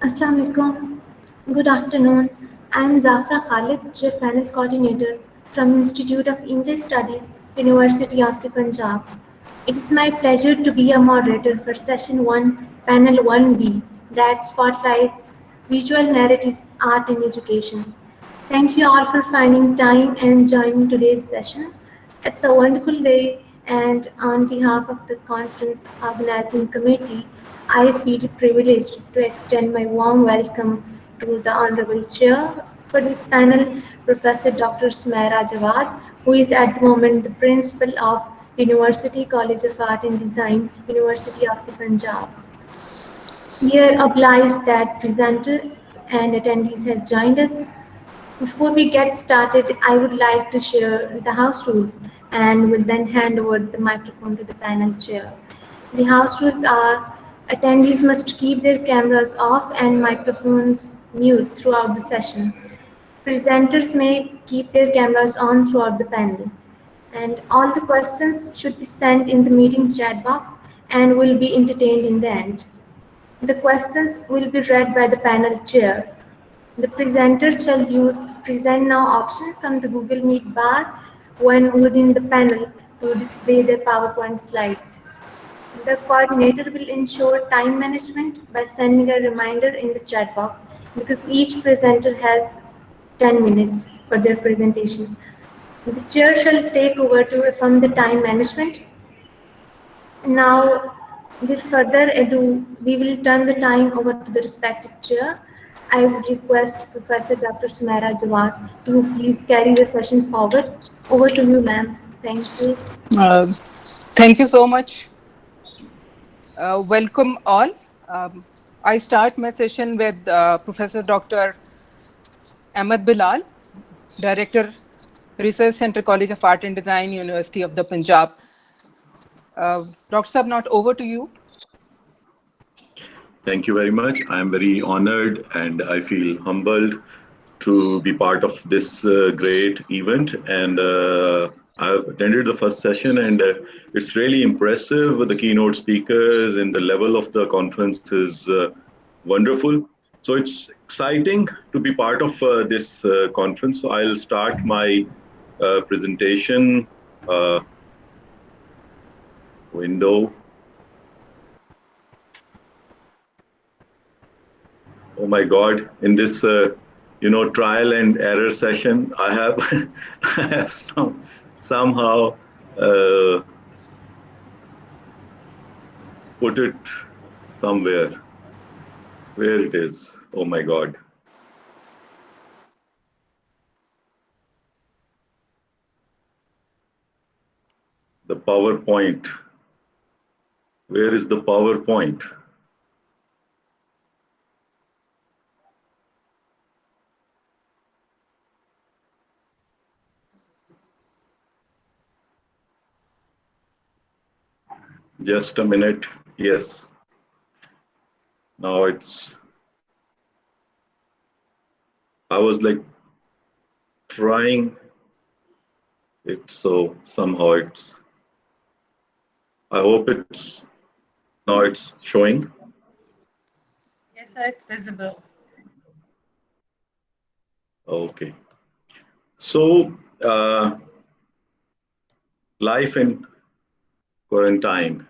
Assalamu alaikum. Good afternoon. I am Zafra Khalid, Chair Panel Coordinator from Institute of English Studies, University of the Punjab. It is my pleasure to be a moderator for Session 1, Panel 1B, that spotlights visual narratives, art and education. Thank you all for finding time and joining today's session. It's a wonderful day, and on behalf of the conference organizing committee, I feel privileged to extend my warm welcome to the Honorable Chair for this panel, Professor Dr. SUMERA JAWAD, who is at the moment the Principal of University College of Art and Design, University of the Punjab. We are obliged that presenters and attendees have joined us. Before we get started, I would like to share the house rules and will then hand over the microphone to the panel chair. The house rules are attendees must keep their cameras off and microphones mute throughout the session. Presenters may keep their cameras on throughout the panel. And all the questions should be sent in the meeting chat box and will be entertained in the end. The questions will be read by the panel chair. The presenters shall use Present Now option from the Google Meet bar when within the panel to display their PowerPoint slides. The coordinator will ensure time management by sending a reminder in the chat box because each presenter has 10 minutes for their presentation. The chair shall take over from the time management. Now, with further ado, we will turn the time over to the respected chair. I would request Professor Dr. Sumera Jawad to please carry the session forward. Over to you, ma'am. Thank you. Uh, Thank you so much. Welcome all. I start my session with Professor Dr. Ahmed Bilal, Director, Research Center, College of Art and Design, University of the Punjab. Dr. Sab, not over to you. Thank you very much. I am very honored and I feel humbled to be part of this great event. And I've attended the first session and it's really impressive with the keynote speakers and the level of the conference is wonderful. So it's exciting to be part of this conference. So I'll start my presentation window. Oh my God! In this, trial and error session, I have, I have somehow put it somewhere. Where it is? Oh my God! The PowerPoint. Where is the PowerPoint? Just a minute. Yes. Now I was like trying it, so somehow I hope now it's showing. Yes, sir, it's visible. Okay. So, life in quarantine.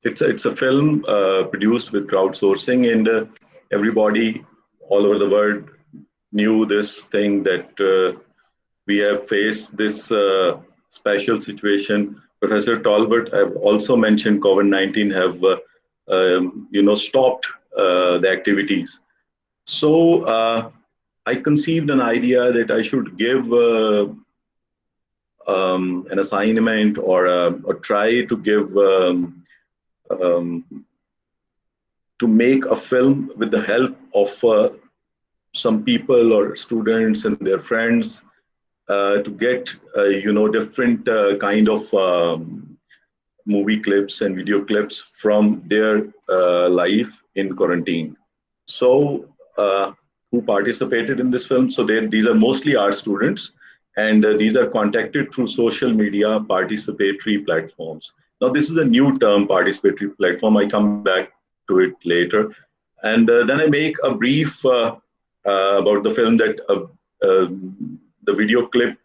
It's a film produced with crowdsourcing, and everybody all over the world knew this thing that we have faced this special situation. Professor Talbot have also mentioned COVID-19 have stopped the activities. So I conceived an idea that I should give an assignment or try to give to make a film with the help of some people or students and their friends to get different kind of movie clips and video clips from their life in quarantine. So who participated in this film? So these are mostly art students, and these are contacted through social media participatory platforms. Now, this is a new term, participatory platform. I come back to it later. And then I make a brief about the film that the video clip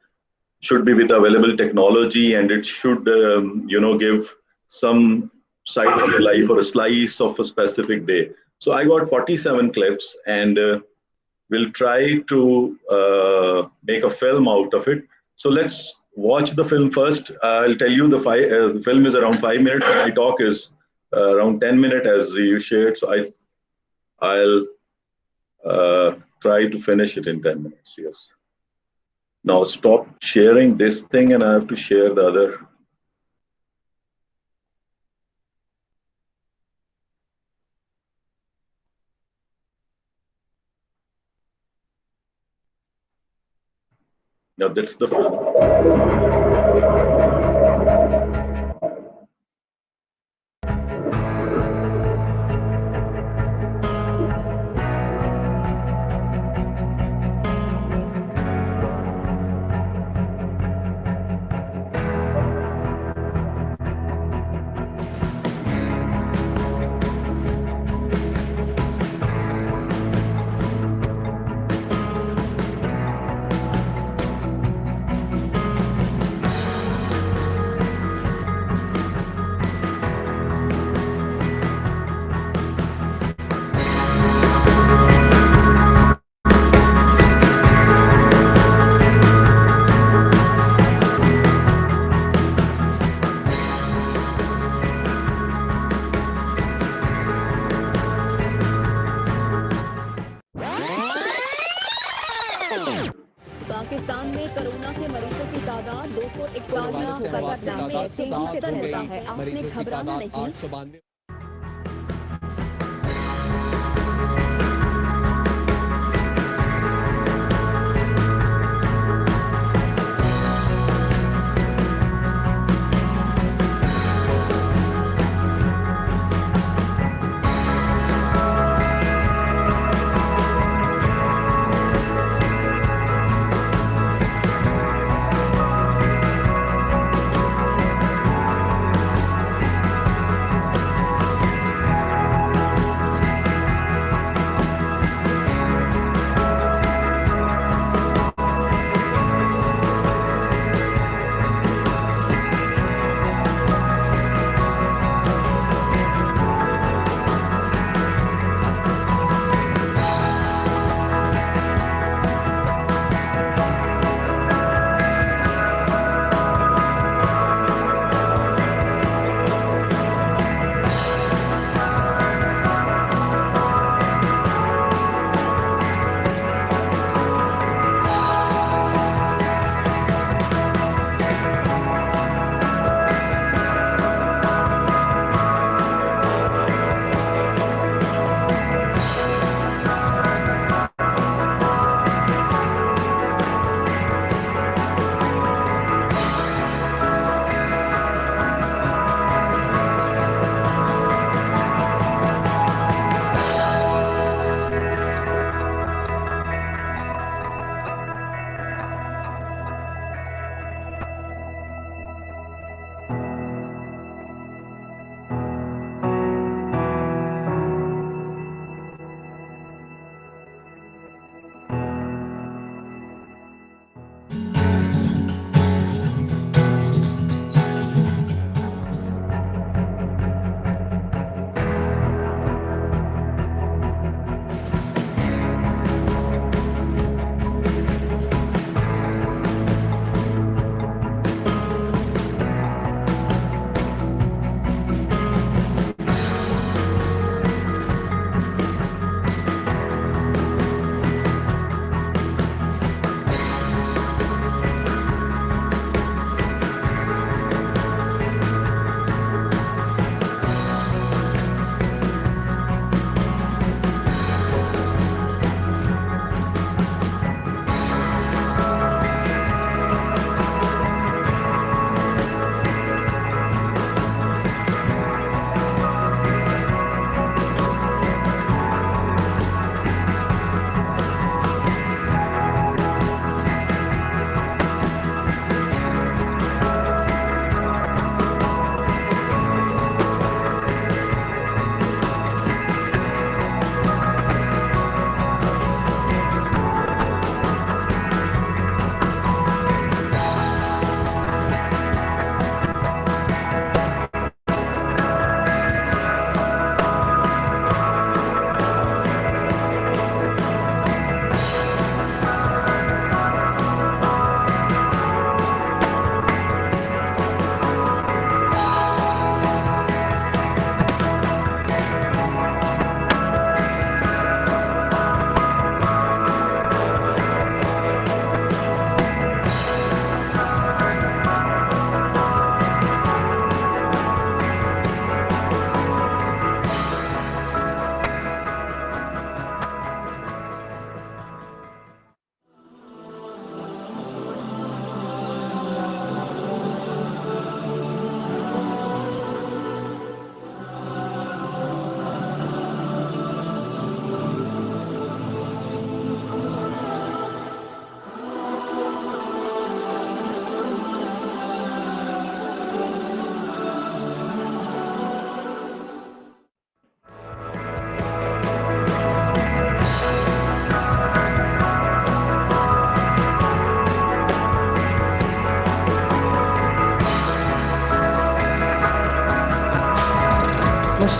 should be with available technology, and it should give some side of your life or a slice of a specific day. So I got 47 clips, and we'll try to make a film out of it. So let's watch the film first. I'll tell you the film is around 5 minutes. My talk is around 10 minutes as you shared. So I'll try to finish it in 10 minutes. Yes. Now stop sharing this thing, and I have to share the other. Now that's the film. Pakistan में corona के मरीजों की तादाद 241 होकर घटना में तेजी से रहता है। आपने घबराना नहीं।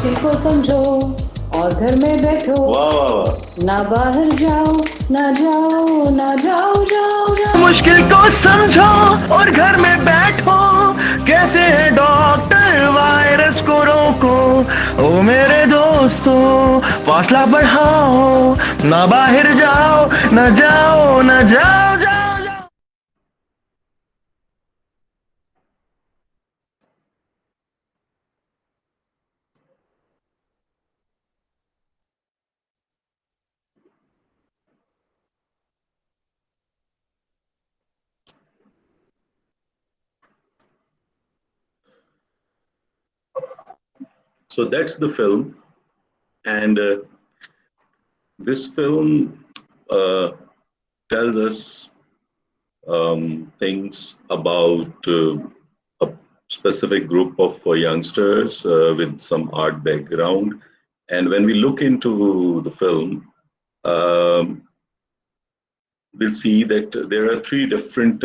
बच्चे को समझो और घर में बैठो, ना बाहर जाओ, ना जाओ, ना जाओ, जाओ, जाओ। मुश्किल को समझो और घर में बैठो, कहते हैं डॉक्टर वायरस को रोको। ओ मेरे दोस्तों फासला बढ़ाओ, ना बाहर जाओ, ना जाओ, ना जाओ, जाओ, जाओ। So that's the film, and this film tells us things about a specific group of youngsters with some art background. And when we look into the film, um, we'll see that there are three different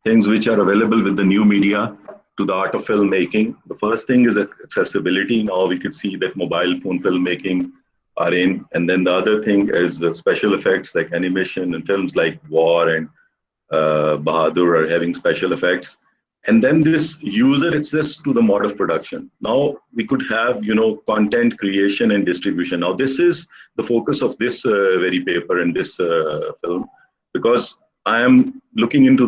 things which are available with the new media to the art of filmmaking. The first thing is accessibility. Now we could see that mobile phone filmmaking are in, and then the other thing is special effects like animation, and films like War and Bahadur are having special effects. And then this user access to the mode of production. Now we could have, content creation and distribution. Now this is the focus of this very paper and this film, because I am looking into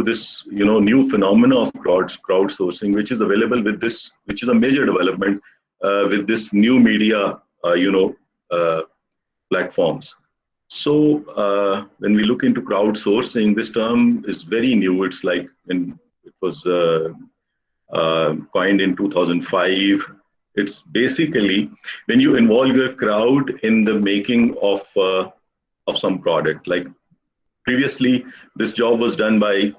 this, new phenomena of crowdsourcing, which is available with this, which is a major development with this new media, platforms. So when we look into crowdsourcing, this term is very new. It's like it was coined in 2005. It's basically when you involve your crowd in the making of some product. Like previously, this job was done by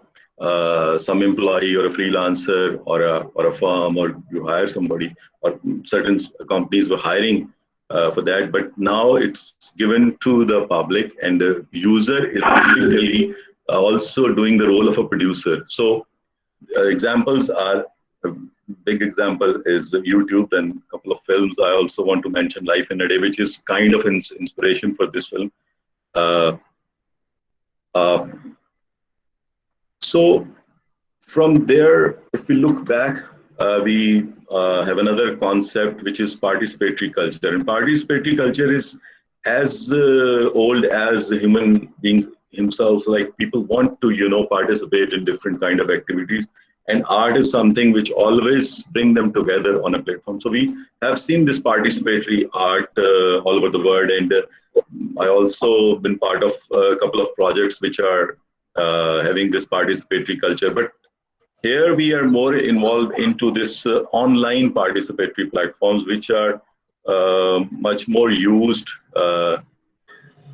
some employee or a freelancer or a firm, or you hire somebody, or certain companies were hiring for that. But now it's given to the public, and the user is basically also doing the role of a producer. So examples are, a big example is YouTube, and a couple of films. I also want to mention Life in a Day, which is kind of inspiration for this film. Uh, uh, so from there, if we look back, we have another concept, which is participatory culture. And participatory culture is as old as human beings himself. Like people want to, participate in different kind of activities. And art is something which always bring them together on a platform. So we have seen this participatory art all over the world. And I also been part of a couple of projects which are having this participatory culture. But here we are more involved into this online participatory platforms, which are much more used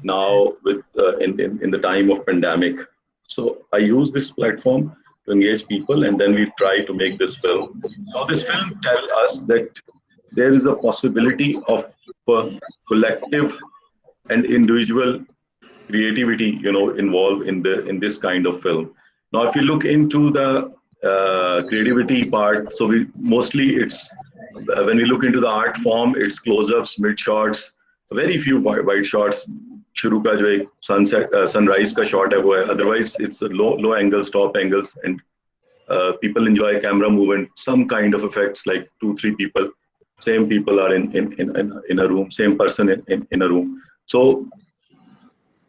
now with in the time of pandemic. So I use this platform to engage people, and then we try to make this film. Now this film tells us that there is a possibility of collective and individual creativity, involved in this kind of film. Now, if you look into the creativity part, so we mostly it's when we look into the art form, it's close-ups, mid shots, very few wide shots. शुरू का जो एक sunset sunrise का shot है वो है. Otherwise, it's low angles, top angles, and people enjoy camera movement. Some kind of effects like 2-3 people, same people are in a room, same person in a room. So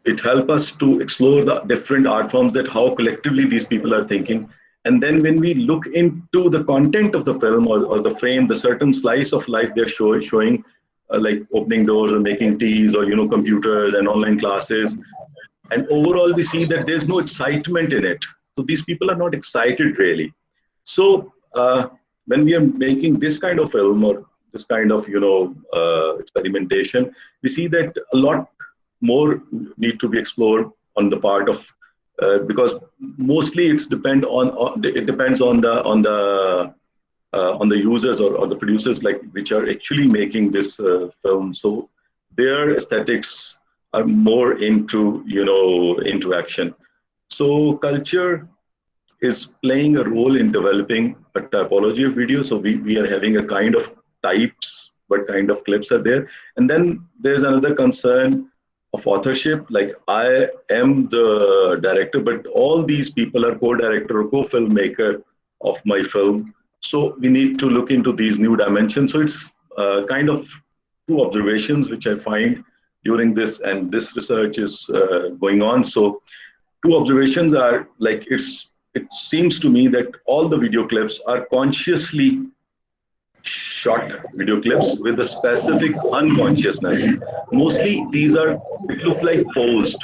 it helps us to explore the different art forms, that how collectively these people are thinking. And then when we look into the content of the film, or the frame, the certain slice of life they're showing, like opening doors or making teas, or computers and online classes, and overall we see that there's no excitement in it. So these people are not excited really. So when we are making this kind of film, or this kind of experimentation, we see that a lot more need to be explored on the part of because mostly it depends on the users, or the producers, like which are actually making this film. So their aesthetics are more into into action. So culture is playing a role in developing a typology of video. So we are having a kind of types, what kind of clips are there. And then there's another concern of authorship. Like I am the director, but all these people are co-director or co-filmmaker of my film. So we need to look into these new dimensions. So it's kind of two observations which I find during this, and this research is going on. So two observations are like it seems to me that all the video clips are consciously shot video clips with a specific unconsciousness. Mostly these are, it looks like posed.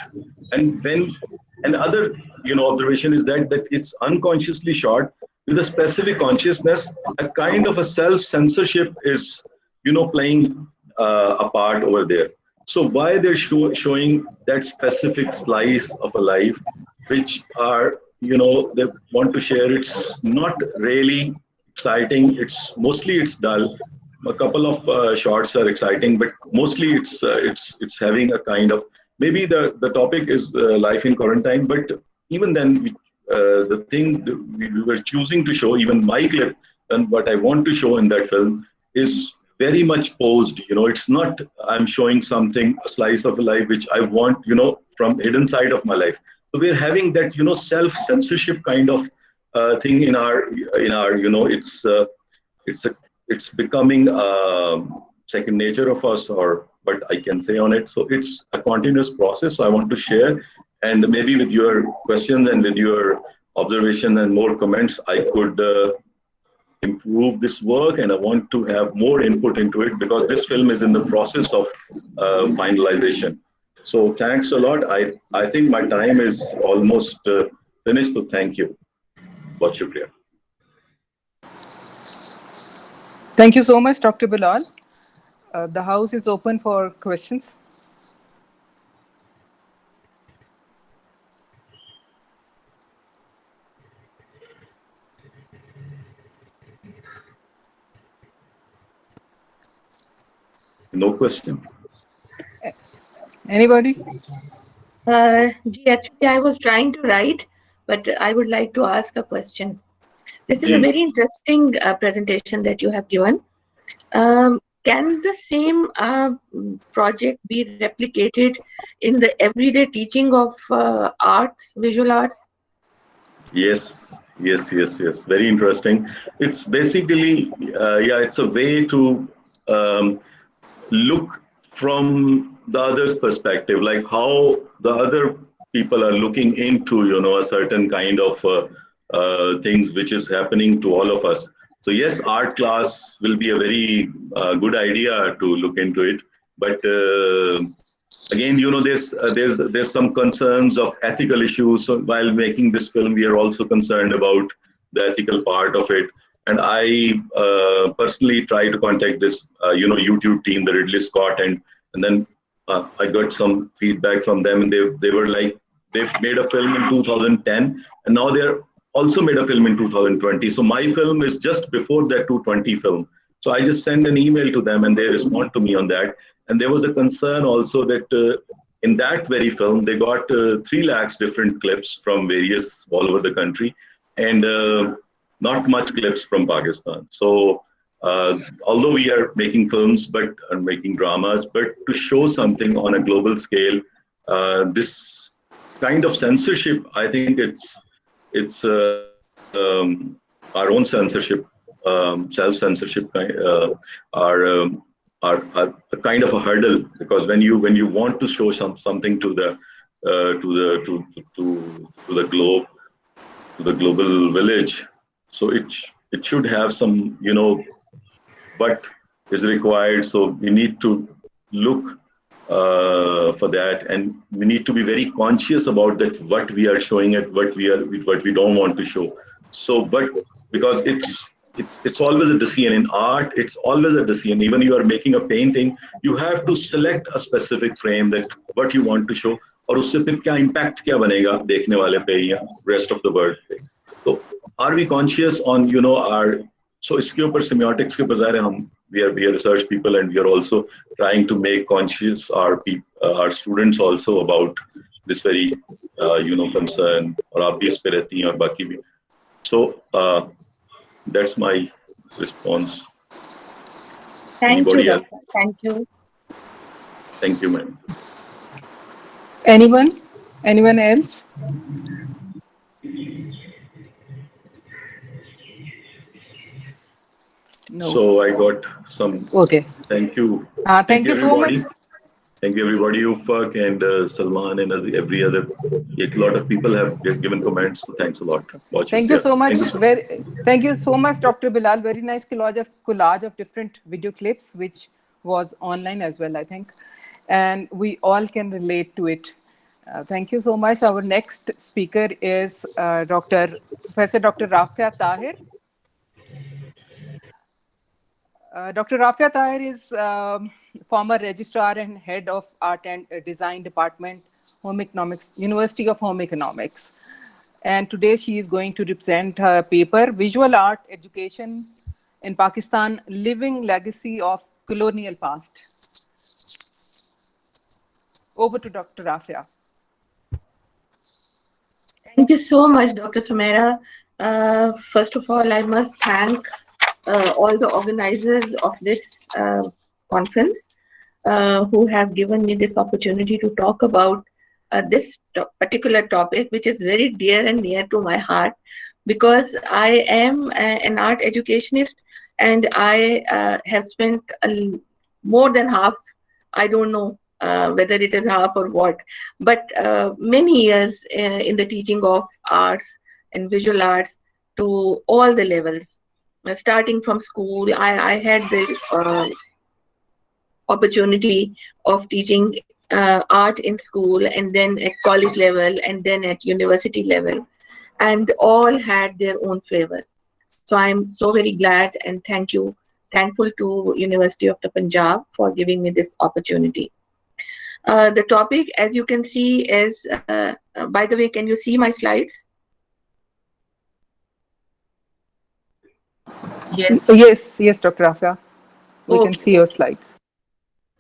And when another observation is that it's unconsciously shot with a specific consciousness. A kind of a self-censorship is playing a part over there. So why they're showing that specific slice of a life, which are they want to share, it's not really exciting. It's mostly it's dull. A couple of shots are exciting, but mostly it's having a kind of, maybe the topic is life in quarantine, but even then the thing that we were choosing to show, even my clip and what I want to show in that film is very much posed. It's not I'm showing something, a slice of a life which I want from hidden side of my life. So we're having that self-censorship kind of thing in our it's becoming second nature of us, or what I can say on it. So it's a continuous process. So I want to share, and maybe with your questions and with your observation and more comments, I could improve this work, and I want to have more input into it because this film is in the process of finalization. So thanks a lot. I think my time is almost finished. So thank you. Bahut shukriya. Thank you so much, Dr. Bilal. The house is open for questions. No question. Anybody? Actually, I was trying to write, but I would like to ask a question. This is a very interesting presentation that you have given. Can the same project be replicated in the everyday teaching of arts, visual arts? Yes. Very interesting. It's basically, it's a way to look from the other's perspective, like how the other people are looking into, a certain kind of things which is happening to all of us. So yes, art class will be a very good idea to look into it. But again, there's some concerns of ethical issues. So while making this film, we are also concerned about the ethical part of it. And I personally try to contact this, YouTube team, the Ridley Scott, and then I got some feedback from them, and they were like, they've made a film in 2010, and now they're also made a film in 2020. So my film is just before that 220 film. So I just send an email to them, and they respond to me on that. And there was a concern also that in that very film, they got 3 lakhs different clips from various all over the country, and not much clips from Pakistan. So although we are making films, but making dramas, but to show something on a global scale, this kind of censorship, I think it's our own censorship, self-censorship, are a kind of a hurdle, because when you want to show something to the globe, to the global village, so it should have some, what is required. So we need to look for that, and we need to be very conscious about that, what we are showing it, what we don't want to show. So, but because it's always a decision in art, it's always a decision. Even you are making a painting, you have to select a specific frame that what you want to show, और उससे फिर क्या impact क्या बनेगा देखने वाले पे या rest of the world पे. So are we conscious on our, so इसके ऊपर semiotics के ऊपर ज़ाहिर है हम we are research people, and we are also trying to make conscious our students also about this very concern, और आप भी इस पे रहती हैं और बाकी भी. So that's my response. Thank you, Anybody else? Doctor. Thank you. Thank you, ma'am. Anyone? Anyone else? No. So I got some. Okay. Thank you. Thank you so much. Thank you, everybody, Ufak and Salman and every other. A lot of people have given comments, so thanks a lot. Thank you so much. Thank you. Thank you so much, Dr. Bilal. Very nice collage of different video clips, which was online as well, I think. And we all can relate to it. Thank you so much. Our next speaker is Professor Dr. Rafia Tahir. Dr. Rafia Tahir is former registrar and head of art and design department, Home Economics, University of Home Economics. And today she is going to represent her paper, Visual Art Education in Pakistan, Living Legacy of Colonial Past. Over to Dr. Rafia. Thank you so much, Dr. SUMERA. First of all, I must thank all the organizers of this conference who have given me this opportunity to talk about this particular topic, which is very dear and near to my heart, because I am an art educationist and I have spent more than half, I don't know whether it is half or what, but many years in the teaching of arts and visual arts to all the levels. Starting from school, I had the opportunity of teaching art in school, and then at college level, and then at university level, and all had their own flavor. So I'm so very glad and thankful to University of the Punjab for giving me this opportunity. The topic, as you can see, is, by the way, can you see my slides? Yes, Dr. Rafia. We can see your slides.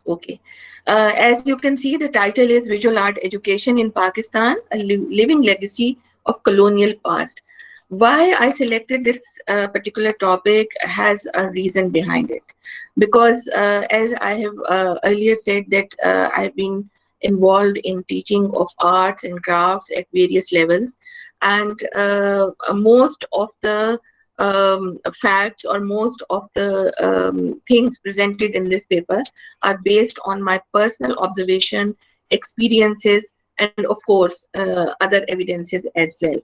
Okay. As you can see, the title is Visual Art Education in Pakistan, a Living Legacy of Colonial Past. Why I selected this particular topic has a reason behind it. Because as I have earlier said that I've been involved in teaching of arts and crafts at various levels, and most of the facts or most of the things presented in this paper are based on my personal observation, experiences, and of course other evidences as well.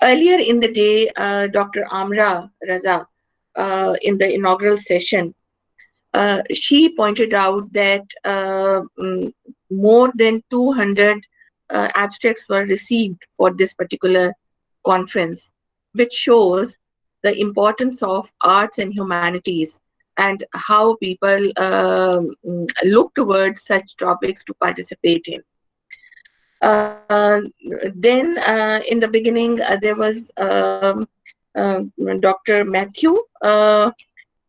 Earlier in the day, Dr. Amra Raza, in the inaugural session, she pointed out that more than 200 abstracts were received for this particular conference, which shows the importance of arts and humanities and how people look towards such topics to participate in. Then in the beginning, there was Dr. Matthew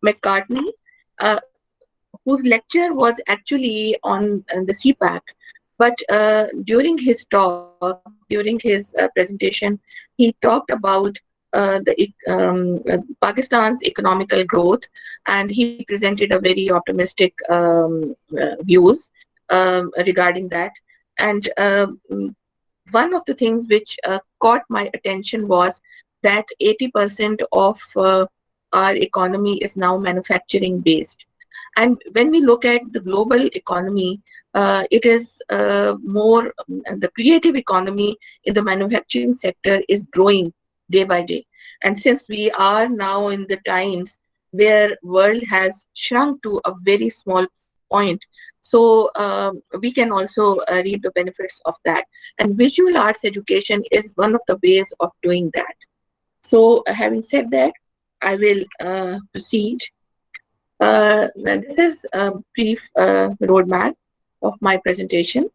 McCartney, whose lecture was actually on the CPAC. But during his talk, during his presentation, he talked about Pakistan's economical growth, and he presented a very optimistic views regarding that. And one of the things which caught my attention was that 80% of our economy is now manufacturing based. And when we look at the global economy, it is more, the creative economy in the manufacturing sector is growing day by day. And since we are now in the times where world has shrunk to a very small point, so we can also reap the benefits of that. And visual arts education is one of the ways of doing that. So having said that, I will proceed. This is a brief roadmap of my presentation.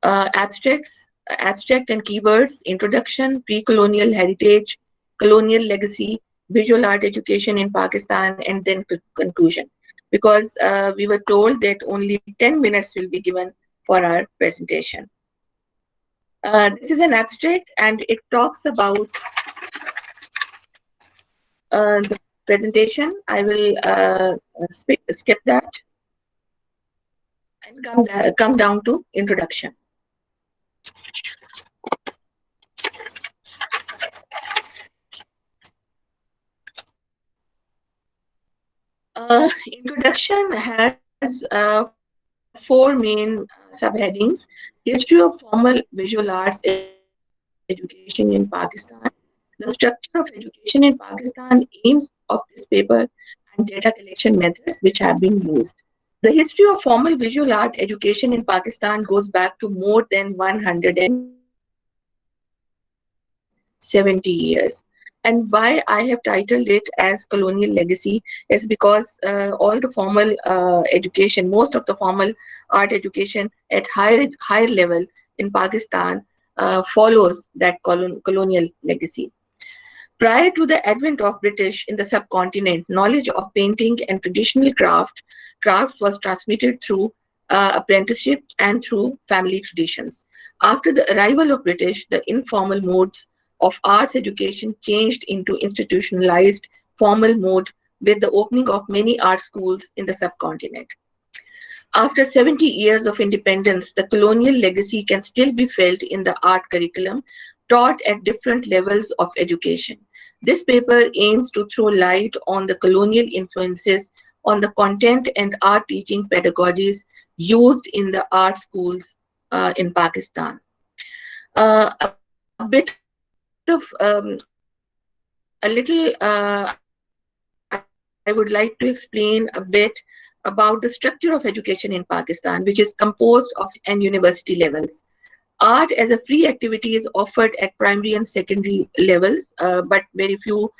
Abstract and keywords, introduction, pre-colonial heritage, colonial legacy, visual art education in Pakistan, and then conclusion. Because we were told that only 10 minutes will be given for our presentation. This is an abstract, and it talks about the presentation. I will skip that and come down to introduction. Introduction has four main subheadings: history of formal visual arts education in Pakistan, the structure of education in Pakistan, aims of this paper, and data collection methods which have been used. The history of formal visual art education in Pakistan goes back to more than 170 years. And why I have titled it as Colonial Legacy is because all the formal education, most of the formal art education at higher level in Pakistan follows that colonial legacy. Prior to the advent of British in the subcontinent, knowledge of painting and traditional crafts was transmitted through apprenticeship and through family traditions. After the arrival of British, the informal modes of arts education changed into institutionalized formal mode with the opening of many art schools in the subcontinent. After 70 years of independence, the colonial legacy can still be felt in the art curriculum taught at different levels of education. This paper aims to throw light on the colonial influences on the content and art teaching pedagogies used in the art schools in Pakistan. A bit of I would like to explain a bit about the structure of education in Pakistan, which is composed of and university levels. Art as a free activity is offered at primary and secondary levels, but very few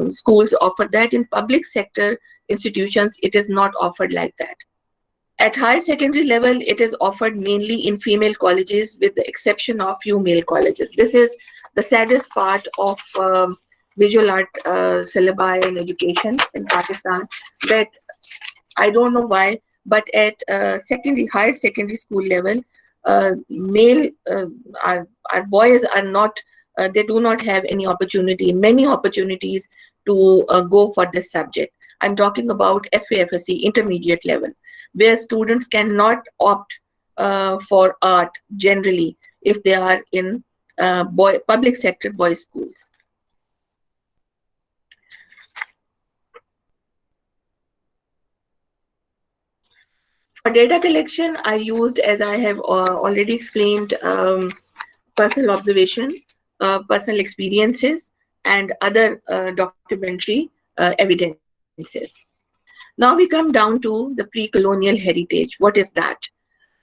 schools offer that. In public sector institutions, it is not offered like that. At higher secondary level, it is offered mainly in female colleges with the exception of few male colleges. This is the saddest part of visual art syllabi in education in Pakistan, that I don't know why, but at higher secondary school level, our boys are not, they do not have many opportunities to go for this subject. I'm talking about FAFSC, intermediate level, where students cannot opt for art generally if they are in public sector boys schools. For data collection, I used, as I have already explained, personal observation, personal experiences, and other documentary evidences. Now we come down to the pre-colonial heritage. What is that?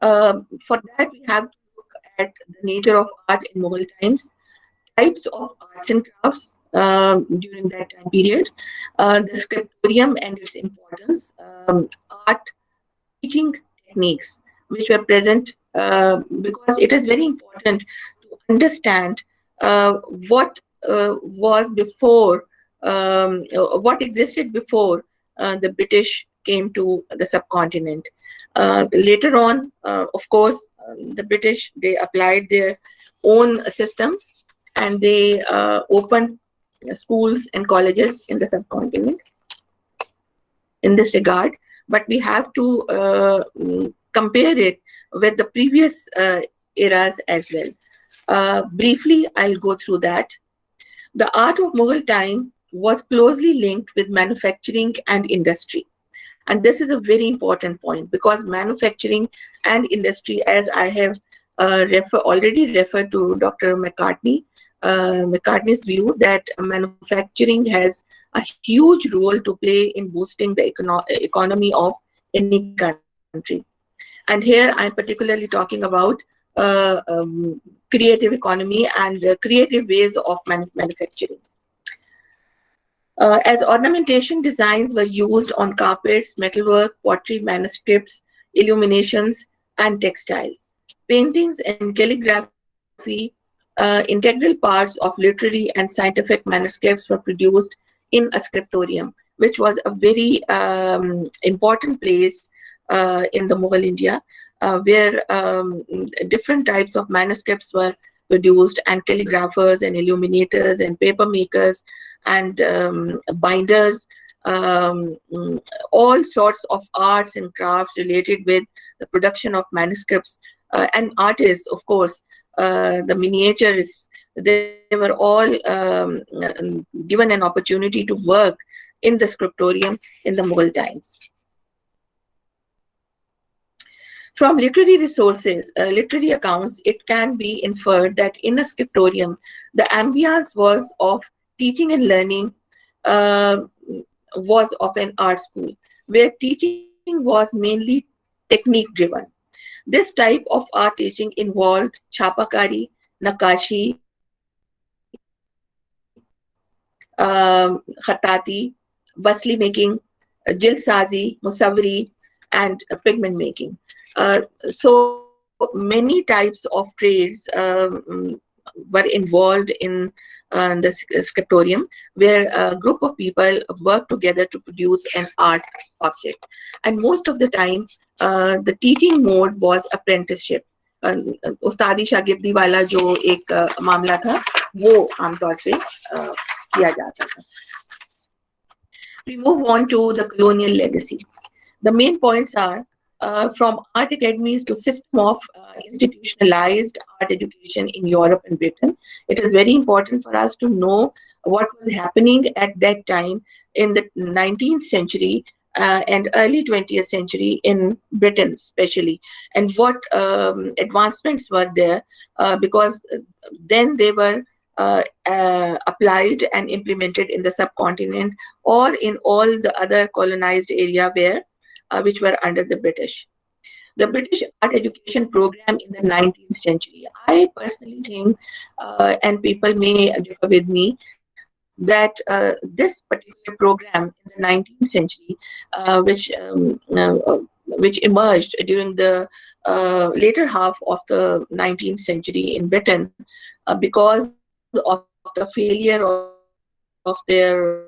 For that, we have to look at the nature of art in Mughal times, types of arts and crafts during that time period, the scriptorium and its importance, art teaching techniques which were present, because it is very important to understand what was before, what existed before the British came to the subcontinent. Later on, of course, the British, they applied their own systems and they opened schools and colleges in the subcontinent in this regard. But we have to compare it with the previous eras as well. Briefly, I'll go through that. The art of Mughal time was closely linked with manufacturing and industry. And this is a very important point, because manufacturing and industry, as I have already referred to Dr. McCartney's view, that manufacturing has a huge role to play in boosting the economy of any country. And here I'm particularly talking about creative economy and creative ways of manufacturing. As ornamentation designs were used on carpets, metalwork, pottery, manuscripts, illuminations, and textiles. Paintings and calligraphy, integral parts of literary and scientific manuscripts were produced in a scriptorium, which was a very important place in the Mughal India, where different types of manuscripts were produced, and calligraphers and illuminators and paper makers and binders, all sorts of arts and crafts related with the production of manuscripts, and artists, of course, the miniaturists. They were all given an opportunity to work in the scriptorium in the Mughal times. From literary resources, literary accounts, it can be inferred that in a scriptorium, the ambience was of teaching and learning, was of an art school, where teaching was mainly technique driven. This type of art teaching involved chapakari, nakashi, khatati, basli making, jilsazi, musawiri, and pigment making. So many types of trades were involved in the scriptorium, where a group of people work together to produce an art object. And most of the time, the teaching mode was apprenticeship. उस्तादी शागिर्दी वाला जो एक मामला था, वो आमतौर पे किया जाता था. We move on to the colonial legacy. The main points are from art academies to system of institutionalized art education in Europe and Britain. It is very important for us to know what was happening at that time in the 19th century and early 20th century in Britain especially, and what advancements were there, because then they were applied and implemented in the subcontinent or in all the other colonized area where which were under the British. The British art education program in the 19th century, I personally think, and people may differ with me, that this particular program in the 19th century, which emerged during the later half of the 19th century in Britain, because of the failure of their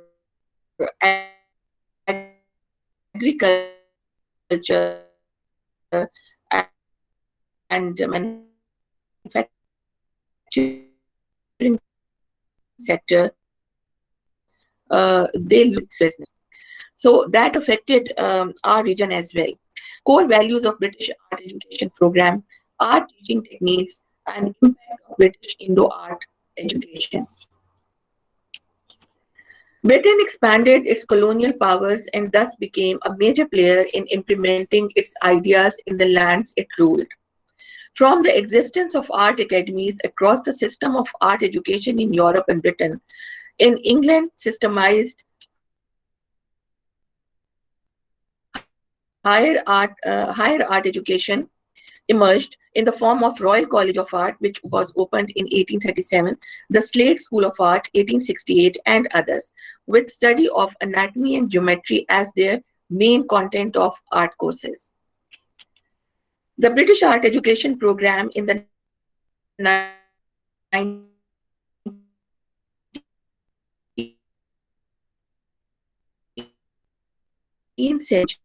agriculture and manufacturing sector, they lose business. So that affected our region as well. Core values of British art education program, art teaching techniques, and impact of British Indo-art education. Britain expanded its colonial powers and thus became a major player in implementing its ideas in the lands it ruled. From the existence of art academies across the system of art education in Europe and Britain, in England, systemized higher art education emerged in the form of Royal College of Art, which was opened in 1837, the Slade School of Art, 1868, and others, with study of anatomy and geometry as their main content of art courses. The British art education program in the 19th century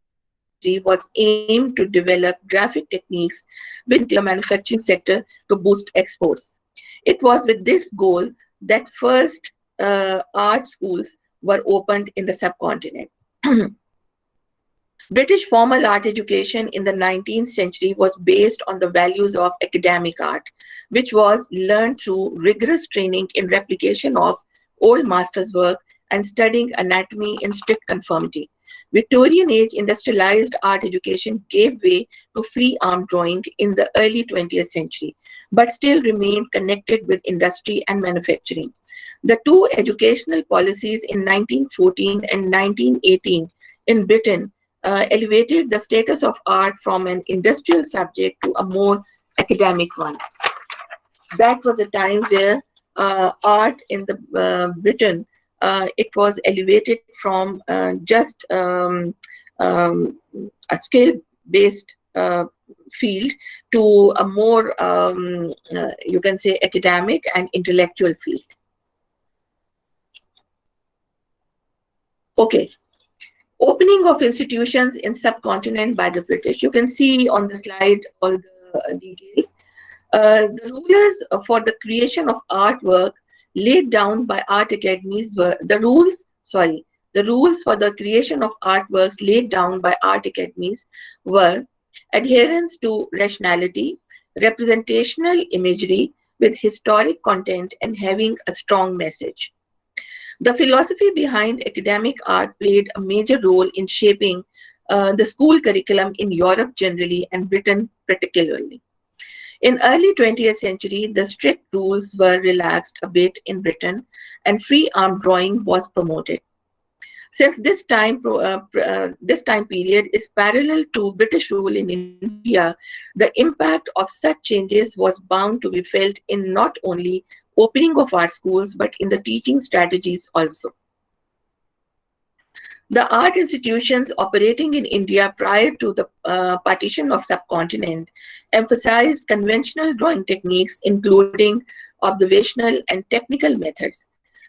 was aimed to develop graphic techniques with the manufacturing sector to boost exports. It was with this goal that first art schools were opened in the subcontinent. British formal art education in the 19th century was based on the values of academic art, which was learned through rigorous training in replication of old masters' work and studying anatomy in strict conformity. Victorian age industrialized art education gave way to free arm drawing in the early 20th century, but still remained connected with industry and manufacturing. The two educational policies in 1914 and 1918 in Britain elevated the status of art from an industrial subject to a more academic one. That was a time where art in the Britain, it was elevated from just a skill-based field to a more, you can say, academic and intellectual field. Okay. Opening of institutions in subcontinent by the British. You can see on the slide all the details. The rulers for the creation of artwork laid down by art academies were the rules for the creation of artworks laid down by art academies were adherence to rationality, representational imagery with historic content, and having a strong message. The philosophy behind academic art played a major role in shaping the school curriculum in Europe generally and Britain particularly. In early 20th century, the strict rules were relaxed a bit in Britain and free arm drawing was promoted. Since this time period is parallel to British rule in India, the impact of such changes was bound to be felt in not only opening of art schools, but in the teaching strategies also. The art institutions operating in India prior to the partition of subcontinent emphasized conventional drawing techniques, including observational and technical methods.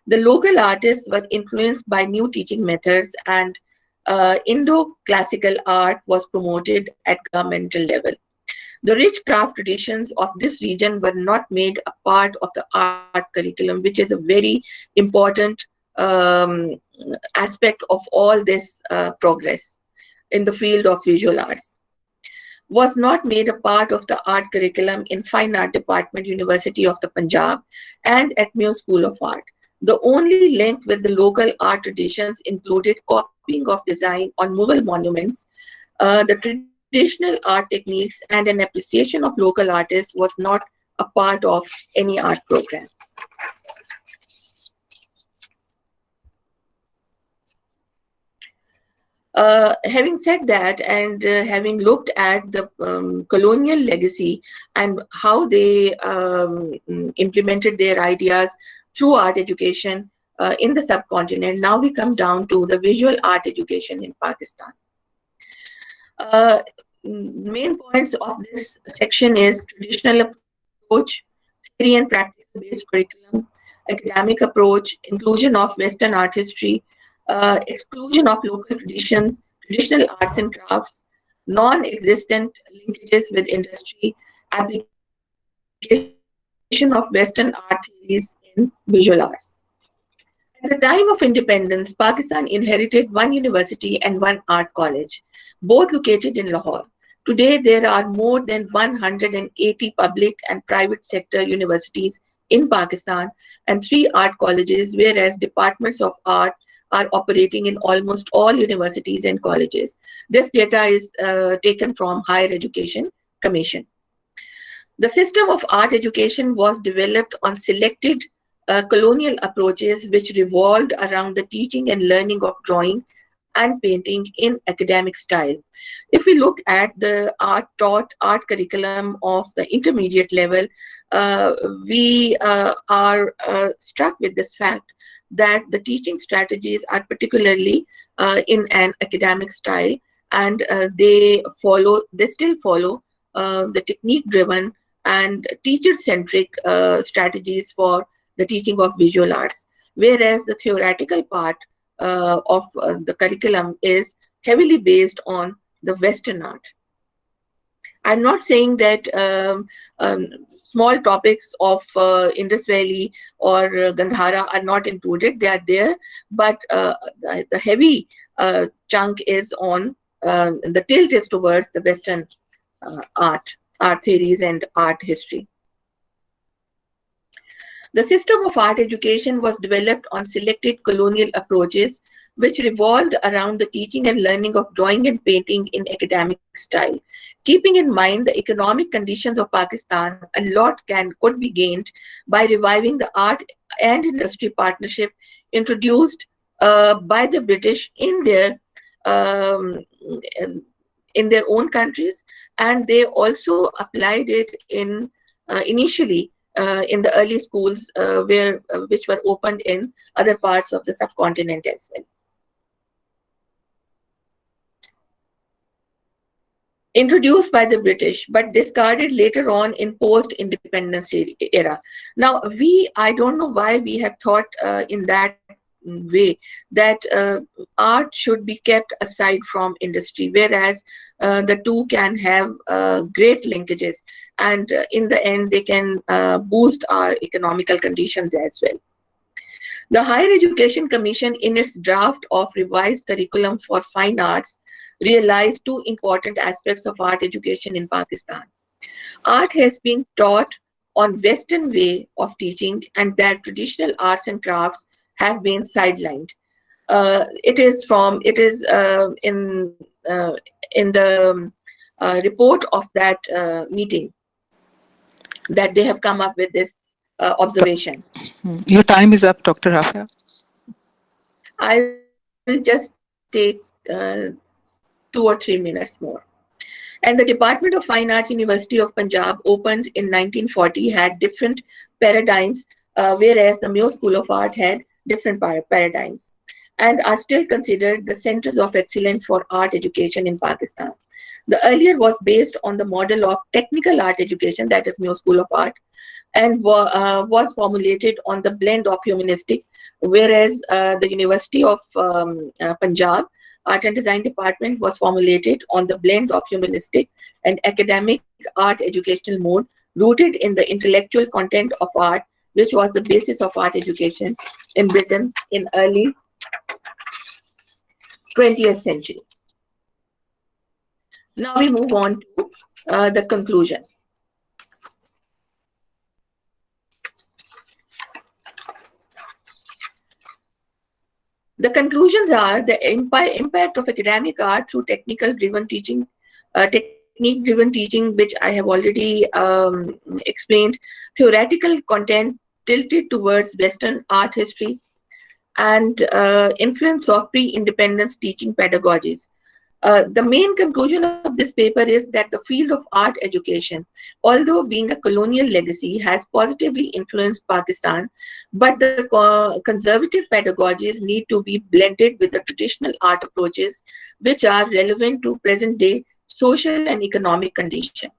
The local artists were influenced by new teaching methods, and Indo-classical art was promoted at governmental level. The rich craft traditions of this region were not made a part of the art curriculum, which is a very important aspect of all this progress in the field of visual arts. Was not made a part of the art curriculum in Fine Art Department, University of the Punjab, and at Mio School of Art. The only link with the local art traditions included copying of design on Mughal monuments, the traditional art techniques, and an appreciation of local artists was not a part of any art program. Having said that, and having looked at the colonial legacy and how they implemented their ideas through art education in the subcontinent, now we come down to the visual art education in Pakistan. Main points of this section is traditional approach, theory and practical-based curriculum, academic approach, inclusion of Western art history, exclusion of local traditions, traditional arts and crafts, non-existent linkages with industry, application of Western art theories in visual arts. At the time of independence, Pakistan inherited one university and one art college, both located in Lahore. Today, there are more than 180 public and private sector universities in Pakistan and 3 art colleges, whereas departments of art are operating in almost all universities and colleges. This data is taken from Higher Education Commission. The system of art education was developed on selected colonial approaches which revolved around the teaching and learning of drawing and painting in academic style. If we look at the art curriculum of the intermediate level, we are struck with this fact that the teaching strategies are particularly in an academic style, and they still follow the technique-driven and teacher-centric strategies for the teaching of visual arts, whereas the theoretical part of the curriculum is heavily based on the Western art. I'm not saying that small topics of Indus Valley or Gandhara are not included. They are there, but the heavy chunk is on, the tilt is towards the Western art theories and art history. The system of art education was developed on selected colonial approaches which revolved around the teaching and learning of drawing and painting in academic style. Keeping in mind the economic conditions of Pakistan, a lot could be gained by reviving the art and industry partnership introduced by the British in their own countries, and they also applied it in initially in the early schools which were opened in other parts of the subcontinent as well. Introduced by the British, but discarded later on in post-independence era. Now, I don't know why we have thought in that way that art should be kept aside from industry, whereas the two can have great linkages, and in the end they can boost our economical conditions as well. The Higher Education Commission, in its draft of revised curriculum for fine arts, realized two important aspects of art education in Pakistan. Art has been taught on Western way of teaching, and that traditional arts and crafts have been sidelined. It is in the report of that meeting that they have come up with this observation. Your time is up, Dr. Rafi. I will just take 2 or 3 minutes more. And the Department of Fine Art, University of Punjab, opened in 1940, had different paradigms, whereas the Mayo School of Art had different paradigms, and are still considered the centers of excellence for art education in Pakistan. The earlier was based on the model of technical art education, that is Mayo School of Art, and was formulated on the blend of humanistic, whereas the University of Punjab Art and Design Department was formulated on the blend of humanistic and academic art educational mode, rooted in the intellectual content of art, which was the basis of art education in Britain in early 20th century. Now we move on to the conclusion. The conclusions are the impact of academic art through technique-driven teaching, which I have already explained, theoretical content tilted towards Western art history, and influence of pre-independence teaching pedagogies. The main conclusion of this paper is that the field of art education, although being a colonial legacy, has positively influenced Pakistan, but the conservative pedagogies need to be blended with the traditional art approaches, which are relevant to present-day social and economic conditions.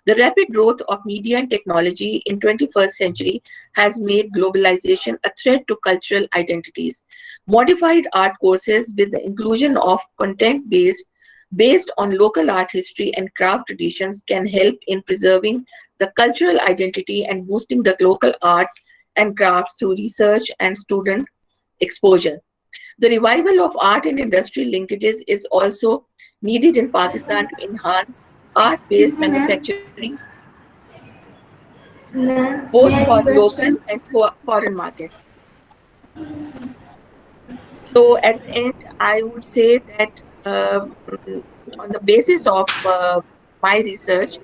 The rapid growth of media and technology in 21st century has made globalization a threat to cultural identities. Modified art courses with the inclusion of content based on local art history and craft traditions can help in preserving the cultural identity and boosting the local arts and crafts through research and student exposure. The revival of art and industry linkages is also needed in Pakistan to enhance art-based manufacturing, both May I for request local you? and for foreign markets. So at the end, I would say that on the basis of my research,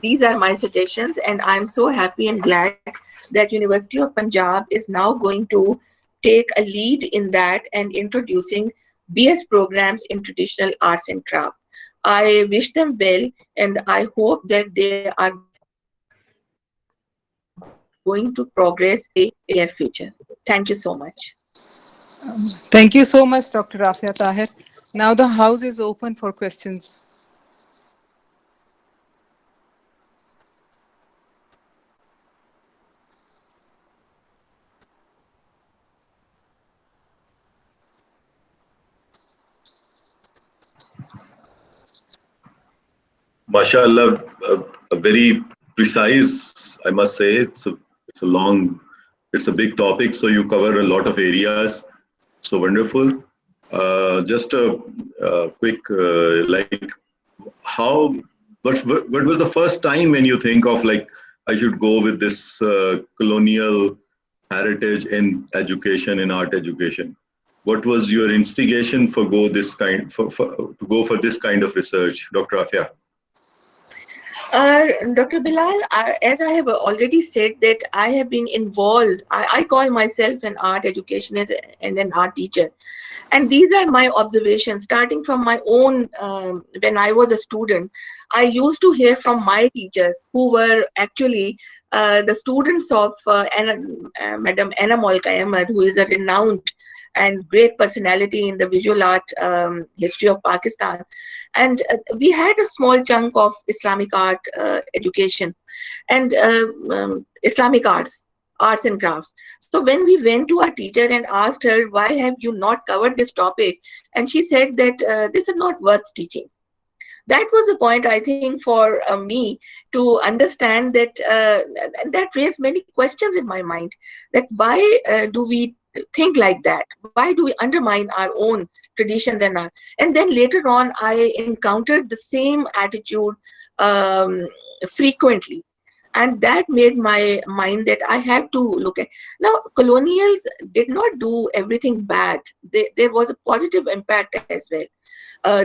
these are my suggestions, and I'm so happy and glad that University of Punjab is now going to take a lead in that and introducing BS programs in traditional arts and craft. I wish them well, and I hope that they are going to progress in their future. Thank you so much. Thank you so much, Dr. Rafia Tahir. Now the house is open for questions. Mashallah, a very precise, I must say. It's a big topic, so you cover a lot of areas. So wonderful. Just a quick, like, what was the first time when you think of, like, I should go with this colonial heritage in education, in art education? What was your instigation for to go for this kind of research, Dr. Afia? Dr. Bilal, as I have already said that I have been involved, I call myself an art educationist and an art teacher. And these are my observations, starting from my own, when I was a student. I used to hear from my teachers, who were actually the students of Madam Anna Molka Ahmed, who is a renowned and great personality in the visual art history of Pakistan. And we had a small chunk of Islamic art education and Islamic arts and crafts. So when we went to our teacher and asked her, why have you not covered this topic? And she said that this is not worth teaching. That was the point, I think, for me to understand that, and that raised many questions in my mind, that why do we think like that? Why do we undermine our own traditions and art? And then later on, I encountered the same attitude frequently. And that made my mind that I have to look at. Now, colonials did not do everything bad. There was a positive impact as well.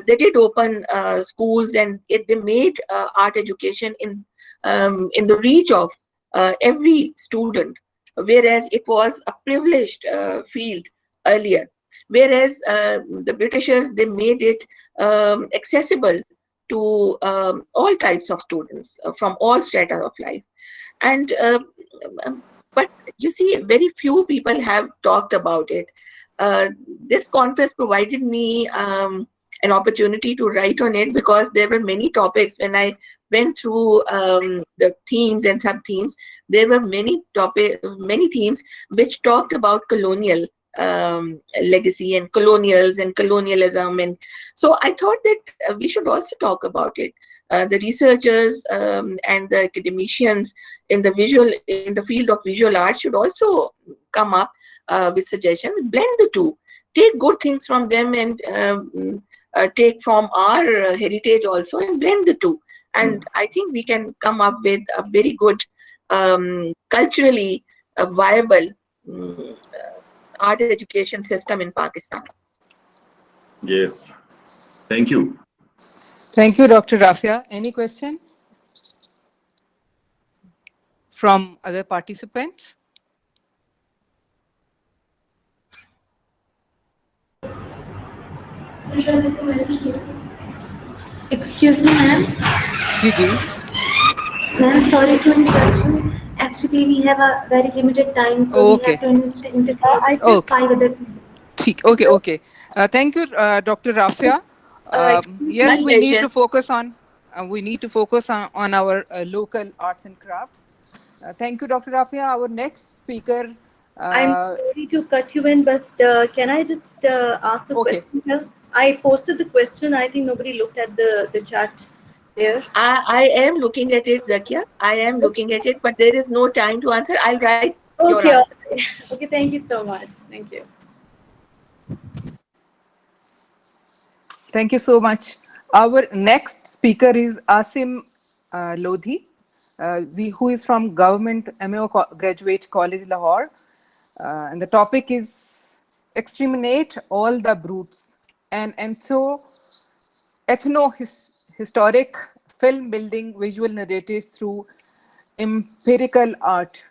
They did open schools, and they made art education in the reach of every student, whereas it was a privileged field earlier. Whereas the Britishers, they made it accessible to all types of students from all strata of life. And but you see, very few people have talked about it. This conference provided me an opportunity to write on it, because there were many topics. When I went through the themes and sub-themes, there were many themes which talked about colonial legacy and colonials and colonialism. And so I thought that we should also talk about it. The researchers and the academicians in the field of visual art should also come up with suggestions, blend the two, take good things from them, and take from our heritage also, and blend the two. And I think we can come up with a very good culturally viable art education system in Pakistan. Yes. Thank you. Thank you, Dr. Rafia. Any question from other participants? Excuse me, ma'am. Gigi. Ma'am, sorry to interrupt you. Actually, we have a very limited time, so we have to interview. I just 5 other people. Okay. Thank you, Dr. Rafia. Yes, we need to focus on our local arts and crafts. Thank you, Dr. Rafia. Our next speaker. I'm sorry to cut you in, but can I just ask a question here? I posted the question. I think nobody looked at the chat there. I am looking at it, Zakia. I am looking at it, but there is no time to answer. I'll write your answer. Okay, thank you so much. Thank you. Thank you so much. Our next speaker is Asim Lodhi, who is from Government MO Graduate College, Lahore. And the topic is Exterminate All the Brutes, an ethno-historic film building visual narratives through empirical art.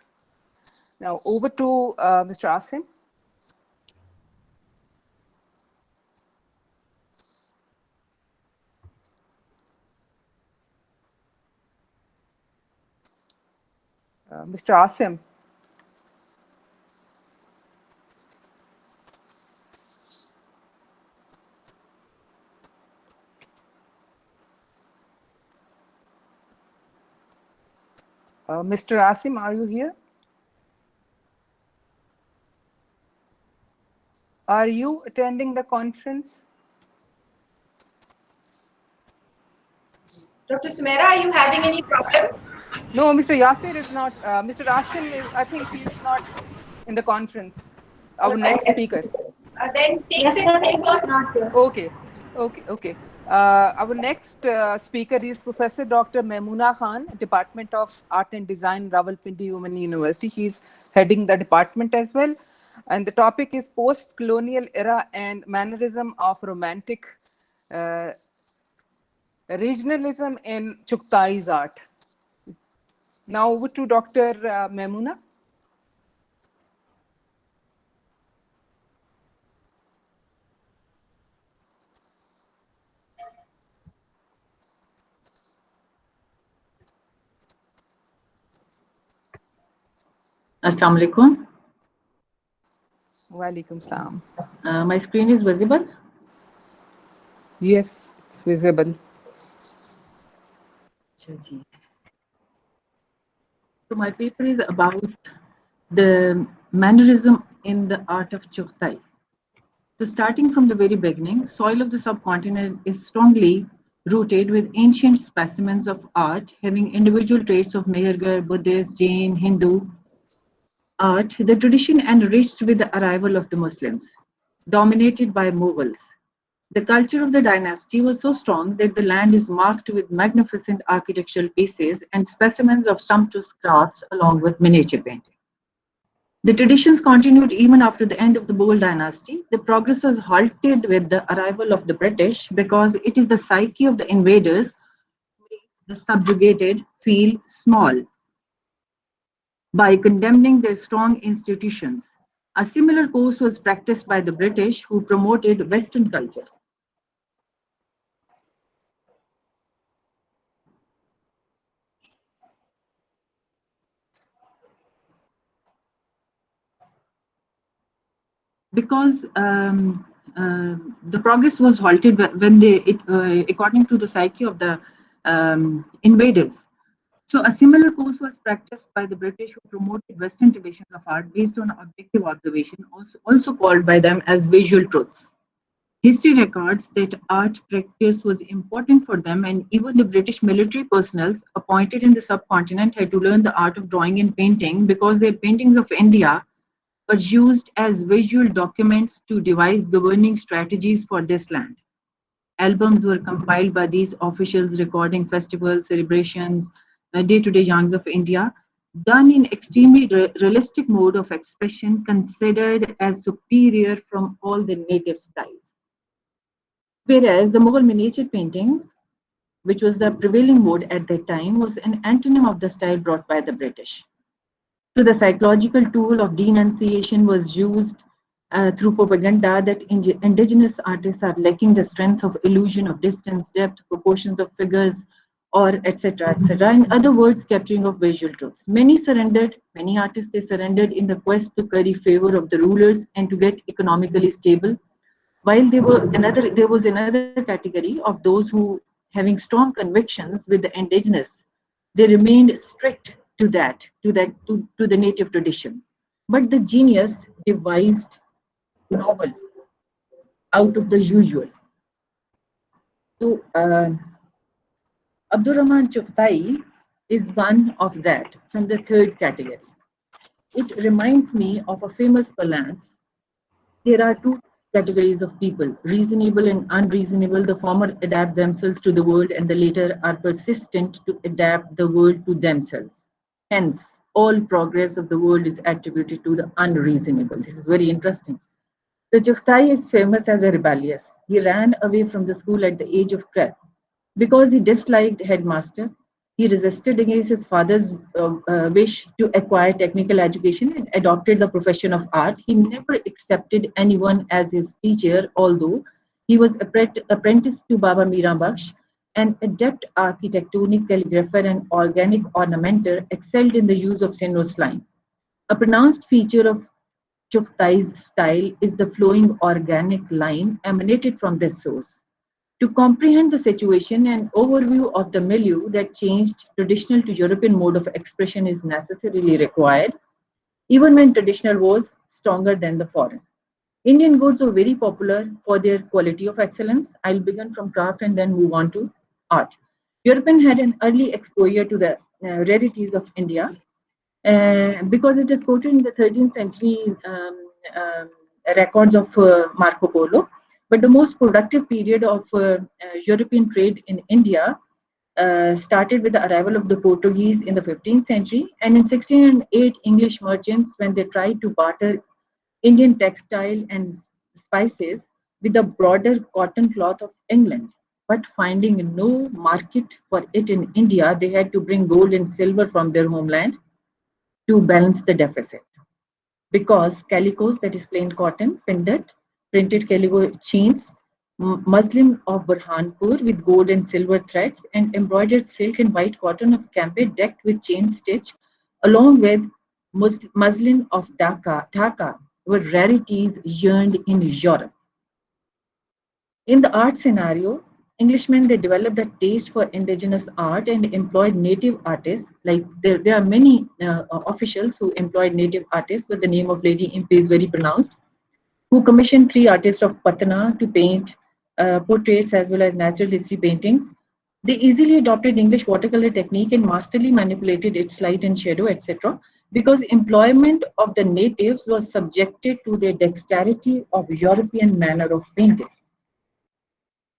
Now over to Mr. Asim. Mr. Asim. Mr. Asim, are you here? Are you attending the conference? Dr. Sumera, are you having any problems? No, Mr. Yasir is not. Mr. Asim is, I think he's not in the conference. Our next speaker. Then take the Okay. Our next speaker is Professor Dr. Maimuna Khan, Department of Art and Design, Rawalpindi Women University. She's heading the department as well. And the topic is post-colonial era and mannerism of romantic regionalism in Chughtais art. Now over to Dr. Maimuna. Assalamu alaikum. Wa alaikum salam. My screen is visible? Yes, it's visible. So my paper is about the mannerism in the art of Chughtai. So starting from the very beginning, soil of the subcontinent is strongly rooted with ancient specimens of art having individual traits of Mehergar, Buddhist, Jain, Hindu, art, the tradition enriched with the arrival of the Muslims, dominated by Mughals. The culture of the dynasty was so strong that the land is marked with magnificent architectural pieces and specimens of sumptuous crafts along with miniature painting. The traditions continued even after the end of the Mughal dynasty. The progress was halted with the arrival of the British because it is the psyche of the invaders make the subjugated feel small by condemning their strong institutions. A similar course was practiced by the British, who promoted Western culture. Because the progress was halted when according to the psyche of the invaders. So a similar course was practiced by the British, who promoted Western traditions of art based on objective observation, also called by them as visual truths. History records that art practice was important for them, and even the British military personnel appointed in the subcontinent had to learn the art of drawing and painting because their paintings of India were used as visual documents to devise governing strategies for this land. Albums were compiled by these officials recording festivals, celebrations, day-to-day yarns of India, done in extremely realistic mode of expression considered as superior from all the native styles. Whereas the Mughal miniature paintings, which was the prevailing mode at that time, was an antonym of the style brought by the British. So the psychological tool of denunciation was used through propaganda that indigenous artists are lacking the strength of illusion of distance, depth, proportions of figures, or etc. etc. In other words, capturing of visual truths. Many artists, they surrendered in the quest to curry favor of the rulers and to get economically stable. While there was another category of those who, having strong convictions with the indigenous, they remained strict to the native traditions. But the genius devised novel out of the usual. So Abdurrahman Chuktai is one of that from the third category. It reminds me of a famous balance. There are two categories of people, reasonable and unreasonable. The former adapt themselves to the world, and the latter are persistent to adapt the world to themselves. Hence, all progress of the world is attributed to the unreasonable. This is very interesting. The Chuftai is famous as a rebellious. He ran away from the school at the age of 12 because he disliked headmaster. He resisted against his father's wish to acquire technical education and adopted the profession of art. He never accepted anyone as his teacher, although he was apprenticed to Baba Mira Baksh, an adept architectonic calligrapher and organic ornamenter, excelled in the use of sinuous line. A pronounced feature of Chuftai's style is the flowing organic line emanated from this source. To comprehend the situation, an overview of the milieu that changed traditional to European mode of expression is necessarily required, even when traditional was stronger than the foreign. Indian goods were very popular for their quality of excellence. I'll begin from craft and then move on to art. European had an early exposure to the rarities of India because it is quoted in the 13th century records of Marco Polo. But the most productive period of European trade in India started with the arrival of the Portuguese in the 15th century, and in 1608, English merchants, when they tried to barter Indian textile and spices with the broader cotton cloth of England. But finding no market for it in India, they had to bring gold and silver from their homeland to balance the deficit. Because calicos, that is plain cotton, printed calico chains, muslin of Burhanpur with gold and silver threads, and embroidered silk and white cotton of Campe decked with chain stitch, along with muslin of Dhaka, were rarities yearned in Europe. In the art scenario, Englishmen, they developed a taste for indigenous art and employed native artists. Like there are many officials who employed native artists, but the name of Lady Impey is very pronounced, who commissioned 3 artists of Patna to paint portraits as well as natural history paintings. They easily adopted English watercolor technique and masterly manipulated its light and shadow, etc. because employment of the natives was subjected to the dexterity of European manner of painting.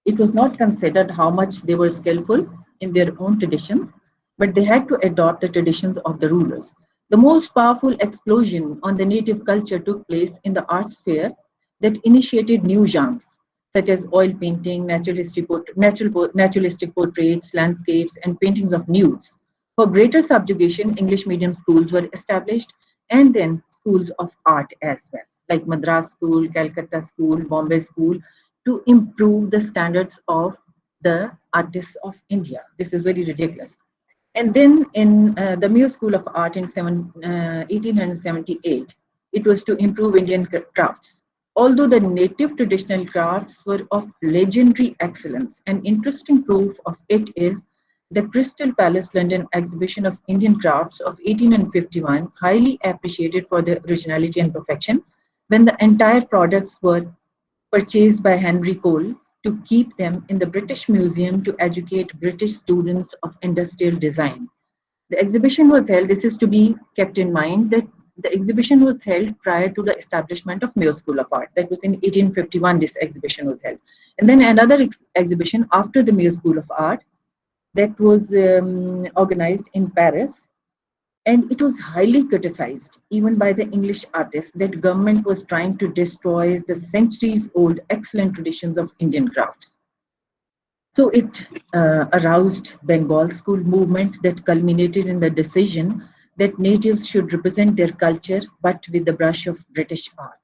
It was not considered how much they were skillful in their own traditions, but they had to adopt the traditions of the rulers. The most powerful explosion on the native culture took place in the art sphere that initiated new genres, such as oil painting, naturalistic portraits, landscapes, and paintings of nudes. For greater subjugation, English medium schools were established and then schools of art as well, like Madras School, Calcutta School, Bombay School, to improve the standards of the artists of India. This is very ridiculous. And then in the Muir School of Art in 1878, it was to improve Indian crafts. Although the native traditional crafts were of legendary excellence, an interesting proof of it is the Crystal Palace London exhibition of Indian crafts of 1851, highly appreciated for their originality and perfection, when the entire products were purchased by Henry Cole to keep them in the British Museum to educate British students of industrial design. The exhibition was held, this is to be kept in mind, that the exhibition was held prior to the establishment of Muir School of Art. That was in 1851, this exhibition was held. And then another exhibition after the Muir School of Art that was organized in Paris, and it was highly criticized even by the English artists that government was trying to destroy the centuries old excellent traditions of Indian crafts. So it aroused Bengal school movement that culminated in the decision that natives should represent their culture but with the brush of British art.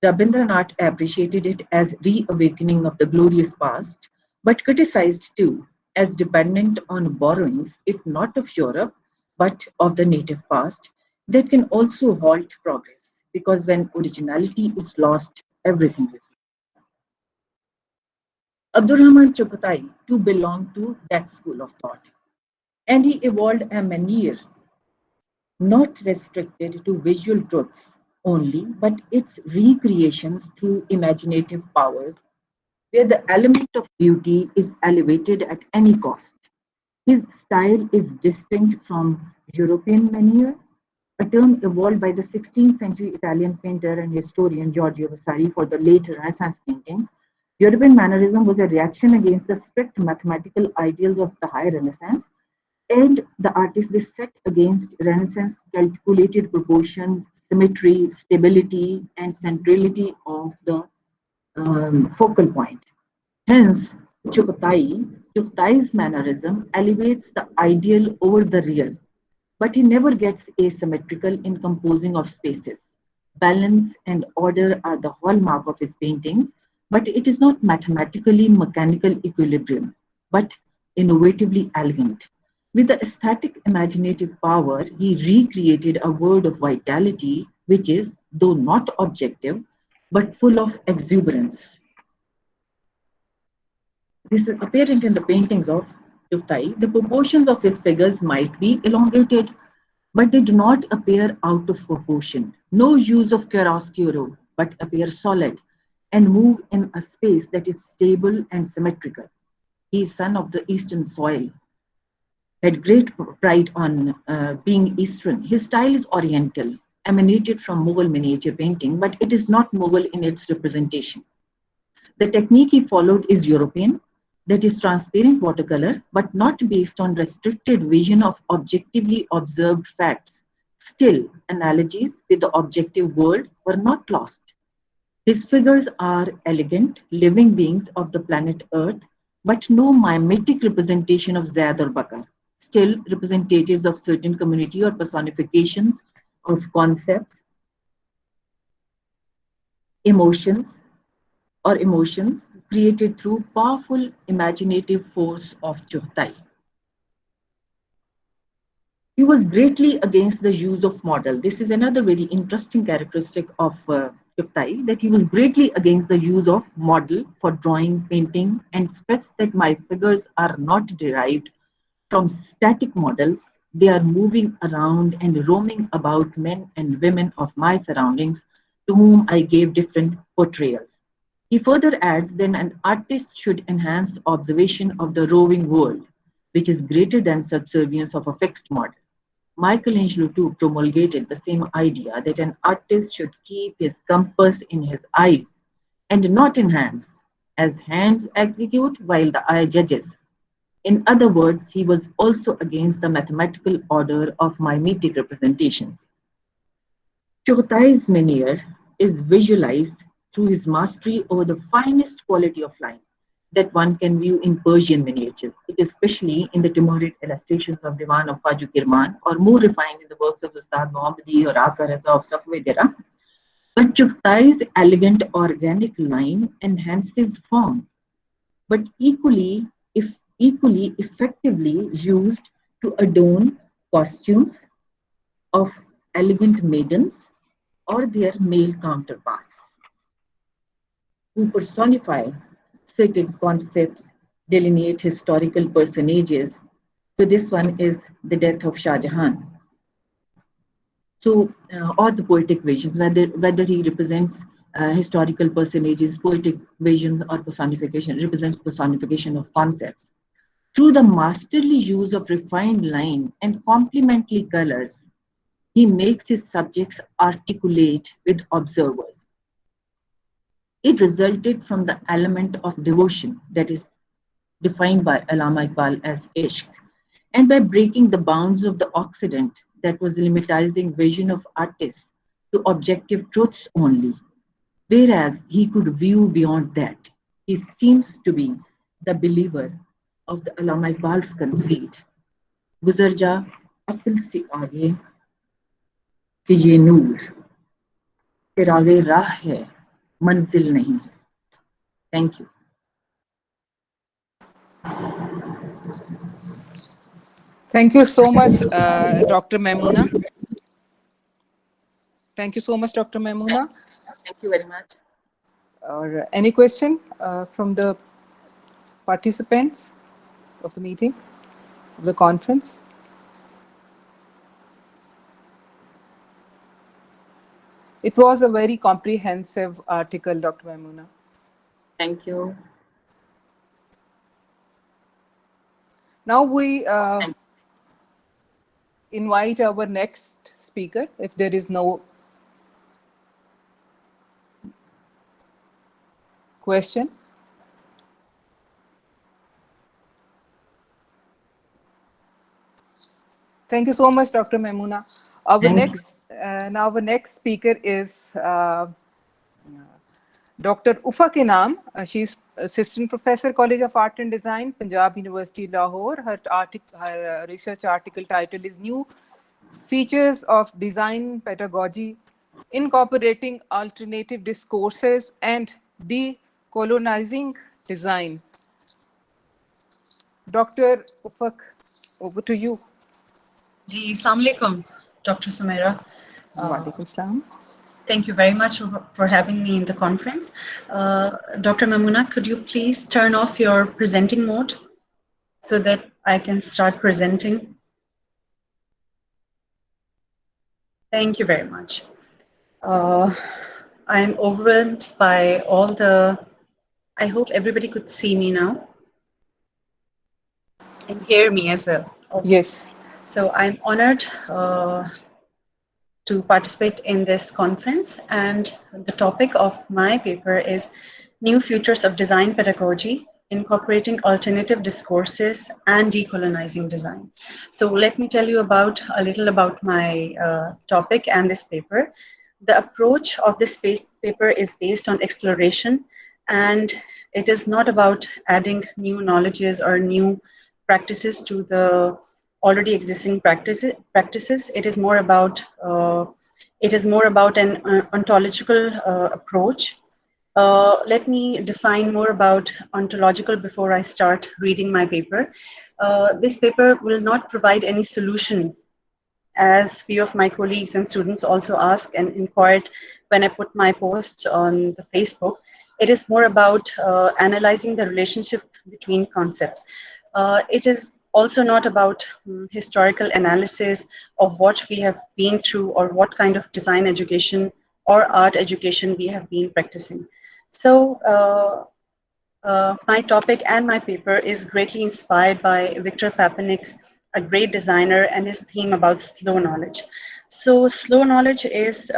Rabindranath appreciated it as reawakening of the glorious past, but criticized too as dependent on borrowings, if not of Europe, but of the native past, that can also halt progress, because when originality is lost, everything is lost. Abdurrahman Chukotai to belong to that school of thought, and he evolved a manner not restricted to visual truths only, but its recreations through imaginative powers, where the element of beauty is elevated at any cost. His style is distinct from European manner, a term evolved by the 16th century Italian painter and historian Giorgio Vasari for the late Renaissance paintings. European mannerism was a reaction against the strict mathematical ideals of the High Renaissance, and the artists they set against Renaissance calculated proportions, symmetry, stability, and centrality of the focal point. Hence, Chuktai's mannerism elevates the ideal over the real, but he never gets asymmetrical in composing of spaces. Balance and order are the hallmark of his paintings, but it is not mathematically mechanical equilibrium, but innovatively elegant. With the aesthetic imaginative power, he recreated a world of vitality, which is, though not objective, but full of exuberance. This is apparent in the paintings of Chuktai. The proportions of his figures might be elongated, but they do not appear out of proportion. No use of chiaroscuro, but appear solid and move in a space that is stable and symmetrical. He is son of the eastern soil, had great pride on being Eastern. His style is Oriental, emanated from Mughal miniature painting, but it is not Mughal in its representation. The technique he followed is European, that is transparent watercolor, but not based on restricted vision of objectively observed facts. Still, analogies with the objective world were not lost. His figures are elegant, living beings of the planet Earth, but no mimetic representation of Zaid or Bakar. Still, representatives of certain community or personifications of concepts, emotions created through powerful imaginative force of Chuktai. He was greatly against the use of model. This is another very interesting characteristic of Chuktai, that he was greatly against the use of model for drawing, painting, and stressed that my figures are not derived from static models. They are moving around and roaming about men and women of my surroundings, to whom I gave different portrayals. He further adds that an artist should enhance observation of the roving world, which is greater than subservience of a fixed model. Michelangelo too promulgated the same idea that an artist should keep his compass in his eyes and not in hands, as hands execute while the eye judges. In other words, he was also against the mathematical order of mimetic representations. Chughtai's manier is visualized through his mastery over the finest quality of line that one can view in Persian miniatures. It is especially in the Timurid illustrations of Diwan of Faju Kirman, or more refined in the works of the Ustad Mohammadi or Aka Raza of Safvedera. But Chughtai's elegant organic line enhances form, but equally effectively used to adorn costumes of elegant maidens or their male counterparts, who personify certain concepts, delineate historical personages. So this one is the death of Shah Jahan. So, or the poetic visions, whether he represents historical personages, poetic visions, or personification, represents personification of concepts. Through the masterly use of refined line and complementary colors, he makes his subjects articulate with observers. It resulted from the element of devotion that is defined by Allama Iqbal as ishq, and by breaking the bounds of the Occident that was limitizing vision of artists to objective truths only. Whereas he could view beyond that. He seems to be the believer of the Allama Iqbal's conceit. गुजर जा अक्ल से आगे कि ये नूर चिरागे राह है मंजिल नहीं. Thank you. Thank you so much, Dr. Maimoona. Thank you so much, Dr. Maimoona. Thank you very much. Or any question from the participants of the meeting, of the conference? It was a very comprehensive article, Dr. Maimoona. Thank you. Now we invite our next speaker, if there is no question. Thank you so much, Dr. Maimoona. Our next speaker is Dr. Ufa Kinam. She's Assistant Professor, College of Art and Design, Punjab University, Lahore. Her research article title is New Features of Design Pedagogy, Incorporating Alternative Discourses and Decolonizing Design. Dr. Ufak, over to you. Ji, Assalamu alaikum, Dr. SUMERA. Walaikum salam. Thank you very much for having me in the conference. Dr. Maimoona, could you please turn off your presenting mode so that I can start presenting? Thank you very much. I'm overwhelmed by all the, I hope everybody could see me now and hear me as well. Okay. Yes. So I'm honored to participate in this conference, and the topic of my paper is New Futures of Design Pedagogy, Incorporating Alternative Discourses and Decolonizing Design. So let me tell you a little about my topic and this paper. The approach of this paper is based on exploration, and it is not about adding new knowledges or new practices to the already existing practices. It is more about an ontological approach. Let me define more about ontological before I start reading my paper. This paper will not provide any solution, as few of my colleagues and students also asked and inquired when I put my post on the Facebook. It is more about analyzing the relationship between concepts. It is also not about historical analysis of what we have been through or what kind of design education or art education we have been practicing. So my topic and my paper is greatly inspired by Victor Papanik's a great designer, and his theme about slow knowledge. So slow knowledge is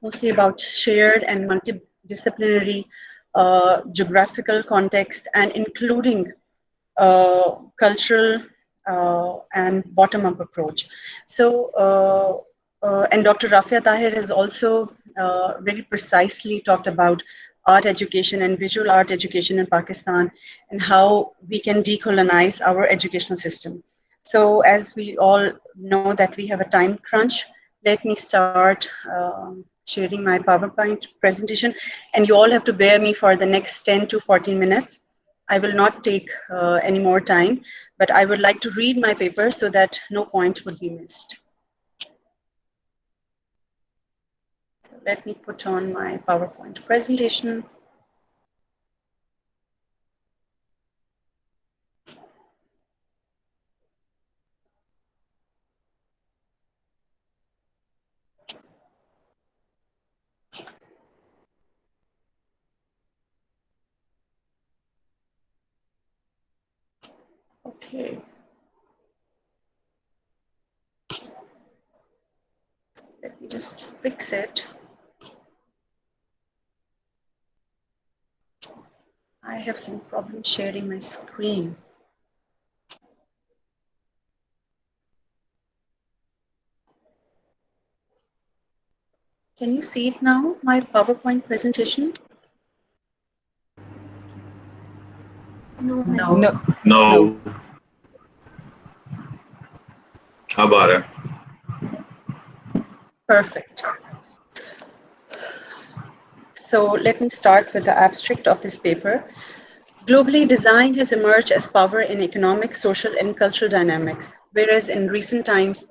mostly about shared and multidisciplinary geographical context and including cultural and bottom-up approach. So, and Dr. Rafi Tahir has also very precisely talked about art education and visual art education in Pakistan and how we can decolonize our educational system. So as we all know that we have a time crunch, let me start sharing my PowerPoint presentation, and you all have to bear me for the next 10 to 14 minutes. I will not take any more time, but I would like to read my paper so that no point would be missed. So let me put on my PowerPoint presentation. Okay. Let me just fix it. I have some problem sharing my screen. Can you see it now, my PowerPoint presentation? No. No. No. How about it? Perfect. So let me start with the abstract of this paper. Globally, design has emerged as power in economic, social, and cultural dynamics, whereas in recent times,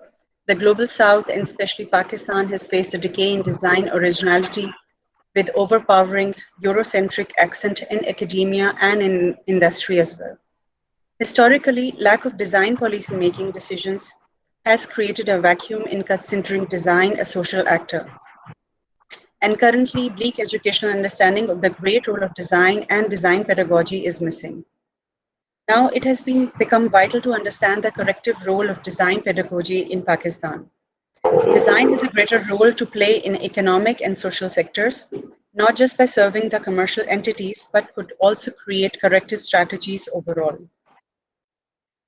the global south, and especially Pakistan, has faced a decay in design originality with overpowering Eurocentric accent in academia and in industry as well. Historically, lack of design policy-making decisions has created a vacuum in considering design a social actor. And currently, bleak educational understanding of the great role of design and design pedagogy is missing. Now, it has become vital to understand the corrective role of design pedagogy in Pakistan. Design has a greater role to play in economic and social sectors, not just by serving the commercial entities, but could also create corrective strategies overall.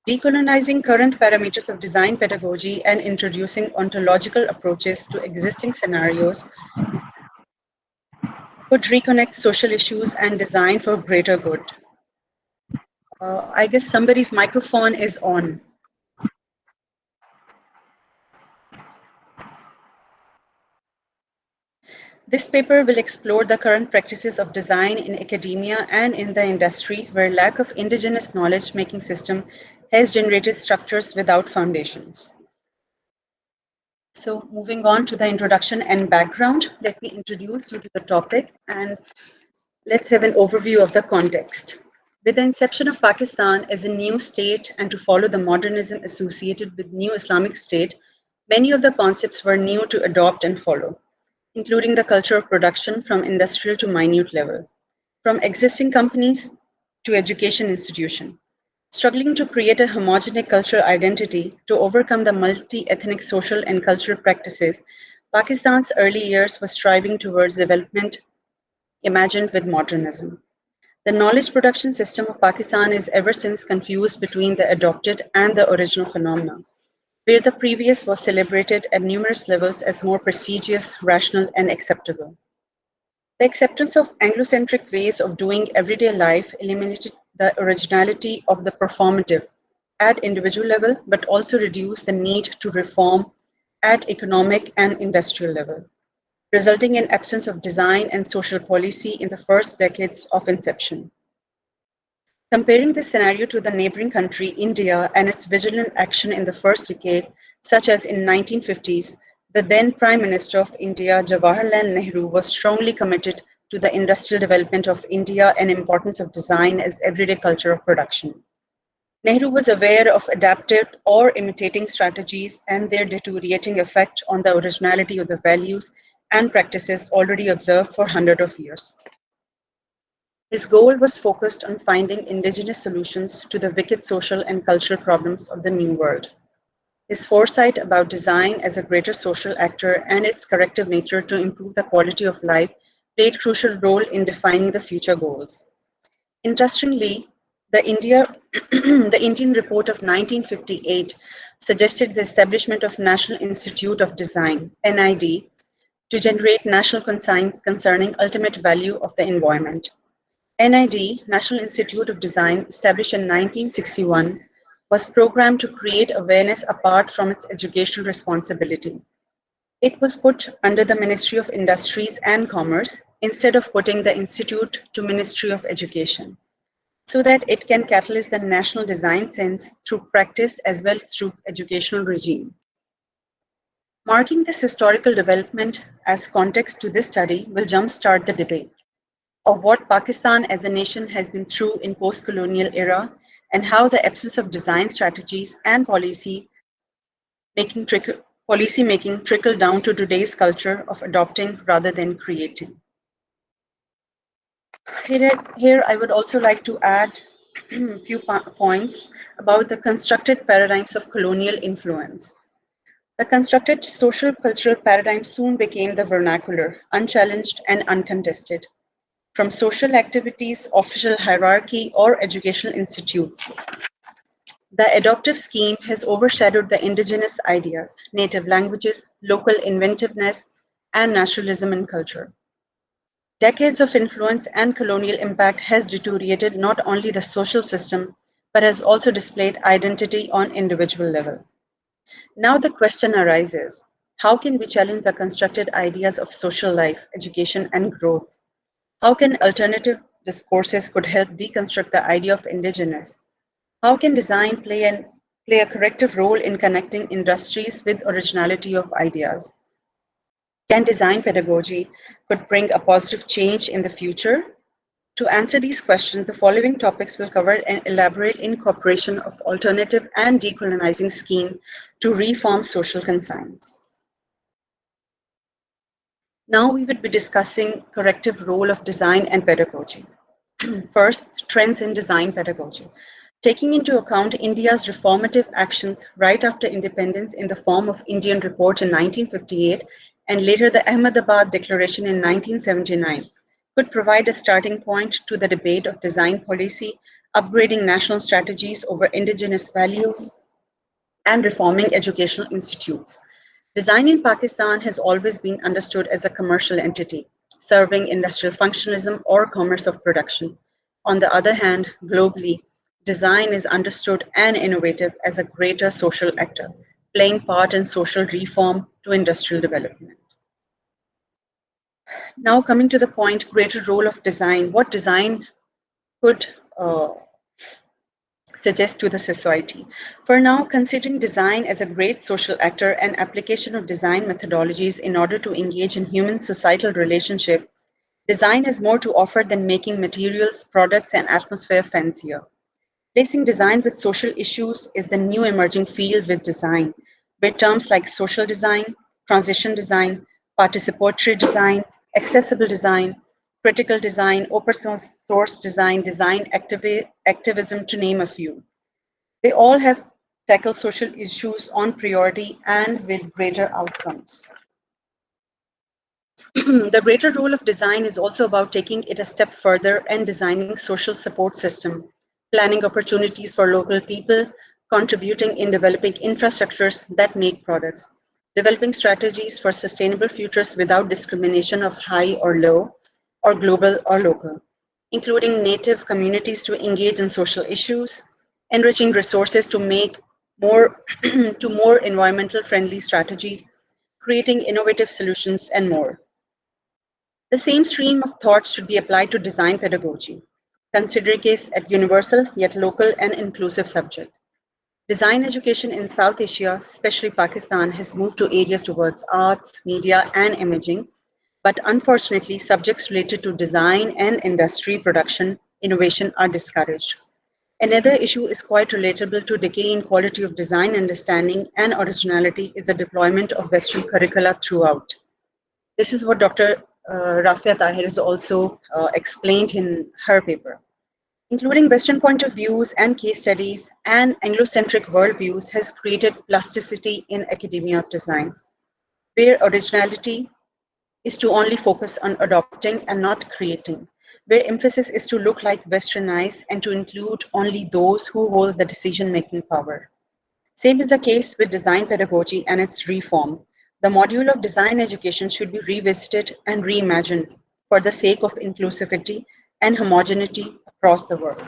Decolonizing current parameters of design pedagogy and introducing ontological approaches to existing scenarios could reconnect social issues and design for greater good. I guess somebody's microphone is on. This paper will explore the current practices of design in academia and in the industry where lack of indigenous knowledge-making system has generated structures without foundations. So moving on to the introduction and background, let me introduce you to the topic and let's have an overview of the context. With the inception of Pakistan as a new state and to follow the modernism associated with new Islamic state, many of the concepts were new to adopt and follow, including the culture of production from industrial to minute level, from existing companies to education institution. Struggling to create a homogeneous cultural identity to overcome the multi-ethnic social and cultural practices, Pakistan's early years was striving towards development imagined with modernism. The knowledge production system of Pakistan is ever since confused between the adopted and the original phenomena, where the previous was celebrated at numerous levels as more prestigious, rational, and acceptable. The acceptance of Anglocentric ways of doing everyday life eliminated the originality of the performative at individual level, but also reduced the need to reform at economic and industrial level, resulting in absence of design and social policy in the first decades of inception. Comparing this scenario to the neighboring country, India, and its vigilant action in the first decade, such as in 1950s, the then Prime Minister of India, Jawaharlal Nehru, was strongly committed to the industrial development of India and importance of design as everyday culture of production. Nehru was aware of adaptive or imitating strategies and their deteriorating effect on the originality of the values and practices already observed for hundreds of years. His goal was focused on finding indigenous solutions to the wicked social and cultural problems of the New World. His foresight about design as a greater social actor and its corrective nature to improve the quality of life played a crucial role in defining the future goals. Interestingly, the Indian report of 1958 suggested the establishment of National Institute of Design, NID, to generate national conscience concerning ultimate value of the environment. NID, National Institute of Design, established in 1961, was programmed to create awareness apart from its educational responsibility. It was put under the Ministry of Industries and Commerce instead of putting the institute to Ministry of Education, so that it can catalyze the national design sense through practice as well as through educational regime. Marking this historical development as context to this study will jumpstart the debate of what Pakistan as a nation has been through in post-colonial era and how the absence of design strategies and policy making trickle down to today's culture of adopting rather than creating. Here I would also like to add a few points about the constructed paradigms of colonial influence. The constructed social cultural paradigm soon became the vernacular, unchallenged and uncontested. From social activities, official hierarchy, or educational institutes, the adoptive scheme has overshadowed the indigenous ideas, native languages, local inventiveness, and naturalism in culture. Decades of influence and colonial impact has deteriorated not only the social system, but has also displayed identity on individual level. Now the question arises, how can we challenge the constructed ideas of social life, education, and growth? How can alternative discourses could help deconstruct the idea of indigenous? How can design play a corrective role in connecting industries with originality of ideas? Can design pedagogy could bring a positive change in the future? To answer these questions, the following topics will cover and elaborate incorporation of alternative and decolonizing scheme to reform social conscience. Now we would be discussing corrective role of design and pedagogy. First, trends in design pedagogy. Taking into account India's reformative actions right after independence in the form of Indian Report in 1958 and later the Ahmedabad Declaration in 1979, could provide a starting point to the debate of design policy, upgrading national strategies over indigenous values, and reforming educational institutes. Design in Pakistan has always been understood as a commercial entity, serving industrial functionalism or commerce of production. On the other hand, globally, design is understood and innovative as a greater social actor, playing part in social reform to industrial development. Now coming to the point, greater role of design, what design could suggest to the society. For now, considering design as a great social actor and application of design methodologies in order to engage in human societal relationship, design has more to offer than making materials, products, and atmosphere fancier. Placing design with social issues is the new emerging field with design, where terms like social design, transition design, participatory design, accessible design, critical design, open source design, design activism, to name a few. They all have tackled social issues on priority and with greater outcomes. The greater role of design is also about taking it a step further and designing social support system, planning opportunities for local people, contributing in developing infrastructures that make products, developing strategies for sustainable futures without discrimination of high or low, or global or local, including native communities to engage in social issues, enriching resources to make more environmental friendly strategies, creating innovative solutions, and more. The same stream of thought should be applied to design pedagogy, considering it a universal yet local and inclusive subject. Design education in South Asia, especially Pakistan, has moved to areas towards arts, media, and imaging, but unfortunately, subjects related to design and industry production innovation are discouraged. Another issue is quite relatable to decay in quality of design understanding and originality is the deployment of Western curricula throughout. This is what Dr. Rafi has also explained in her paper. Including Western point of views and case studies and Anglo-centric worldviews has created plasticity in academia of design, where originality is to only focus on adopting and not creating, where emphasis is to look like westernized and to include only those who hold the decision-making power. Same is the case with design pedagogy and its reform. The module of design education should be revisited and reimagined for the sake of inclusivity and homogeneity across the world.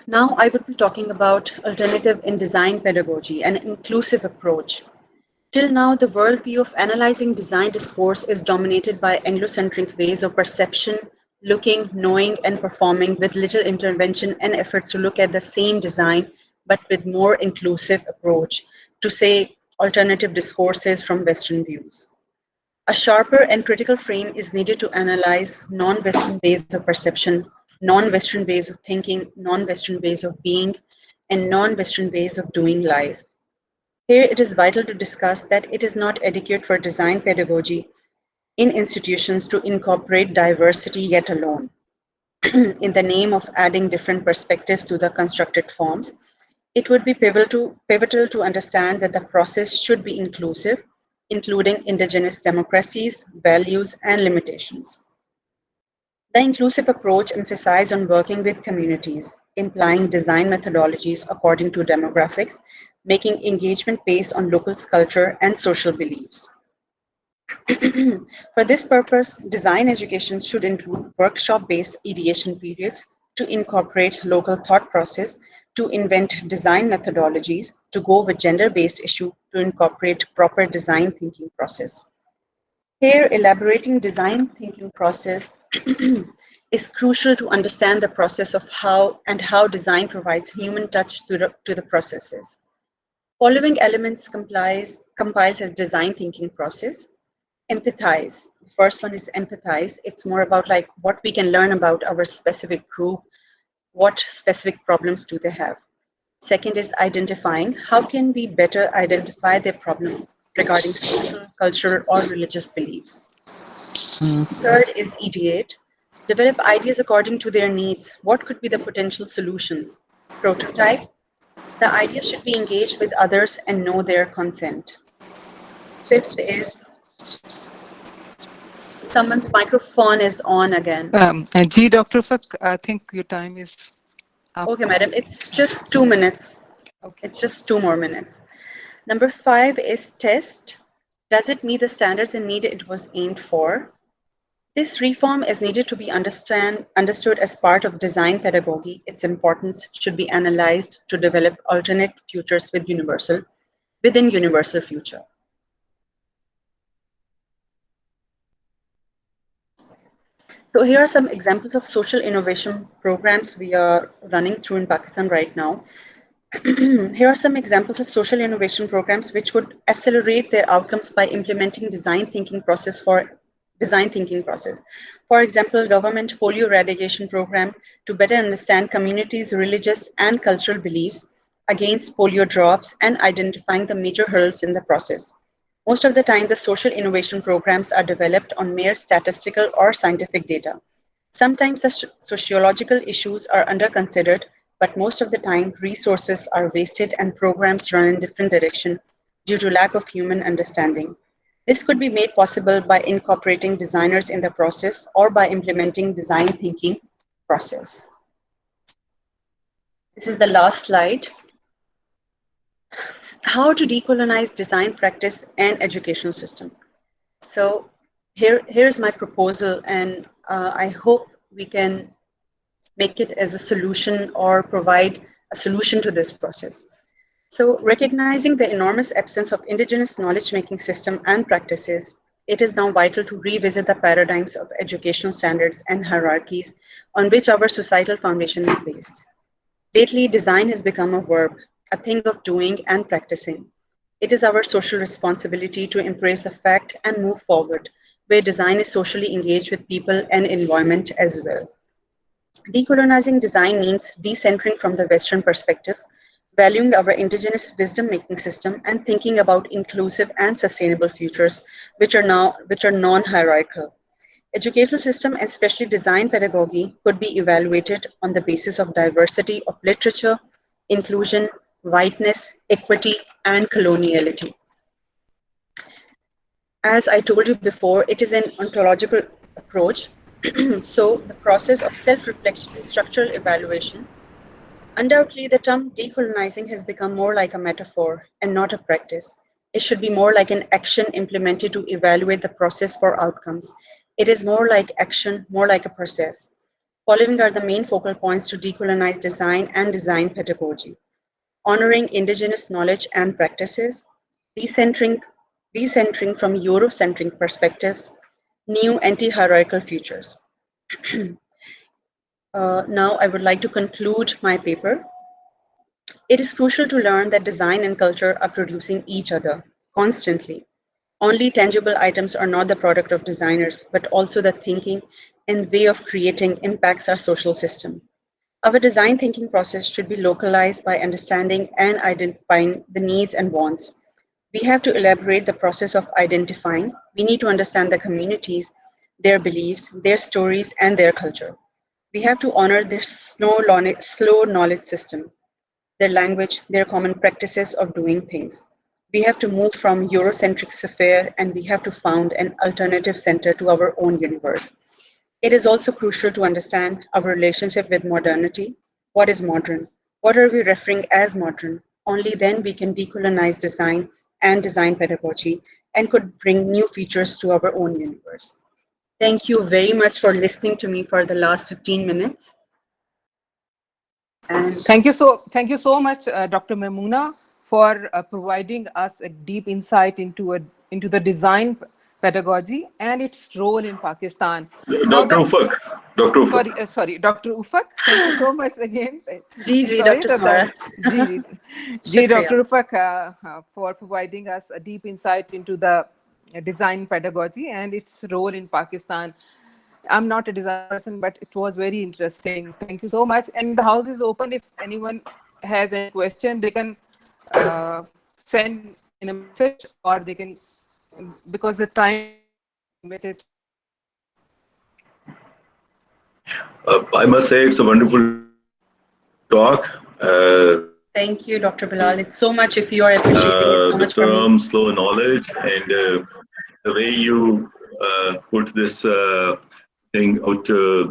Now I will be talking about alternative in design pedagogy, an inclusive approach. Till now, the worldview of analyzing design discourse is dominated by Anglo-centric ways of perception, looking, knowing, and performing with little intervention and efforts to look at the same design, but with more inclusive approach to say alternative discourses from Western views. A sharper and critical frame is needed to analyze non-Western ways of perception, non-Western ways of thinking, non-Western ways of being, and non-Western ways of doing life. Here, it is vital to discuss that it is not adequate for design pedagogy in institutions to incorporate diversity yet alone, in the name of adding different perspectives to the constructed forms. It would be pivotal to understand that the process should be inclusive, including indigenous democracies, values, and limitations. The inclusive approach emphasizes on working with communities, implying design methodologies according to demographics, making engagement based on local culture and social beliefs. For this purpose, design education should include workshop-based ideation periods to incorporate local thought process, to invent design methodologies, to go with gender-based issue, to incorporate proper design thinking process. Here, elaborating design thinking process is crucial to understand the process of how design provides human touch to the processes. Following elements compiles as design thinking process. Empathize. The first one is empathize. It's more about like what we can learn about our specific group, what specific problems do they have. Second is identifying. How can we better identify their problem regarding social, cultural, or religious beliefs? Third is ideate. Develop ideas according to their needs. What could be the potential solutions? Prototype. The idea should be engaged with others and know their consent. Fifth is, someone's microphone is on again. G, Dr. Fak, I think your time is up. Okay, madam, it's just 2 minutes. Okay. It's just 2 more minutes. Number 5 is test. Does it meet the standards and need it was aimed for? This reform is needed to be understood as part of design pedagogy. Its importance should be analyzed to develop alternate futures within universal future. So here are some examples of social innovation programs we are running through in Pakistan right now. Here are some examples of social innovation programs which would accelerate their outcomes by implementing design thinking process. For example, government polio eradication program to better understand communities' religious and cultural beliefs against polio drops and identifying the major hurdles in the process. Most of the time, the social innovation programs are developed on mere statistical or scientific data. Sometimes the sociological issues are under-considered, but most of the time, resources are wasted and programs run in different directions due to lack of human understanding. This could be made possible by incorporating designers in the process or by implementing design thinking process. This is the last slide. How to decolonize design practice and educational system. So here's my proposal, and I hope we can make it as a solution or provide a solution to this process. So recognizing the enormous absence of indigenous knowledge-making system and practices, it is now vital to revisit the paradigms of educational standards and hierarchies on which our societal foundation is based. Lately, design has become a verb, a thing of doing and practicing. It is our social responsibility to embrace the fact and move forward, where design is socially engaged with people and environment as well. Decolonizing design means decentering from the Western perspectives, valuing our indigenous wisdom-making system, and thinking about inclusive and sustainable futures, which are non-hierarchical. Educational system, especially design pedagogy, could be evaluated on the basis of diversity of literature, inclusion, whiteness, equity, and coloniality. As I told you before, it is an ontological approach. So the process of self-reflection and structural evaluation. Undoubtedly, the term decolonizing has become more like a metaphor and not a practice. It should be more like an action implemented to evaluate the process for outcomes. It is more like action, more like a process. Following are the main focal points to decolonize design and design pedagogy. Honoring indigenous knowledge and practices, decentering from Eurocentric perspectives, new anti-hierarchical futures. Now I would like to conclude my paper. It is crucial to learn that design and culture are producing each other constantly. Only tangible items are not the product of designers, but also the thinking and way of creating impacts our social system. Our design thinking process should be localized by understanding and identifying the needs and wants. We have to elaborate the process of identifying. We need to understand the communities, their beliefs, their stories, and their culture. We have to honor their slow knowledge system, their language, their common practices of doing things. We have to move from Eurocentric sphere and we have to found an alternative center to our own universe. It is also crucial to understand our relationship with modernity. What is modern? What are we referring as modern? Only then we can decolonize design and design pedagogy and could bring new features to our own universe. Thank you very much for listening to me for the last 15 minutes. And thank you so much, Dr. Maimoona, for providing us a deep insight into the design pedagogy and its role in Pakistan. Dr. Ufaq. Sorry, Dr. Ufaq. Thank you so much again. Dr. SUMERA. Dr. Ufaq, for providing us a deep insight into the design pedagogy and its role in Pakistan. I'm not a design person, but it was very interesting. Thank you so much. And the house is open. If anyone has any question, they can send in a message, or they can, because the time is limited. I must say it's a wonderful talk. Thank you, Dr. Bilal. It's so much if you are appreciating it so much for me. The term slow knowledge and the way you put this thing out,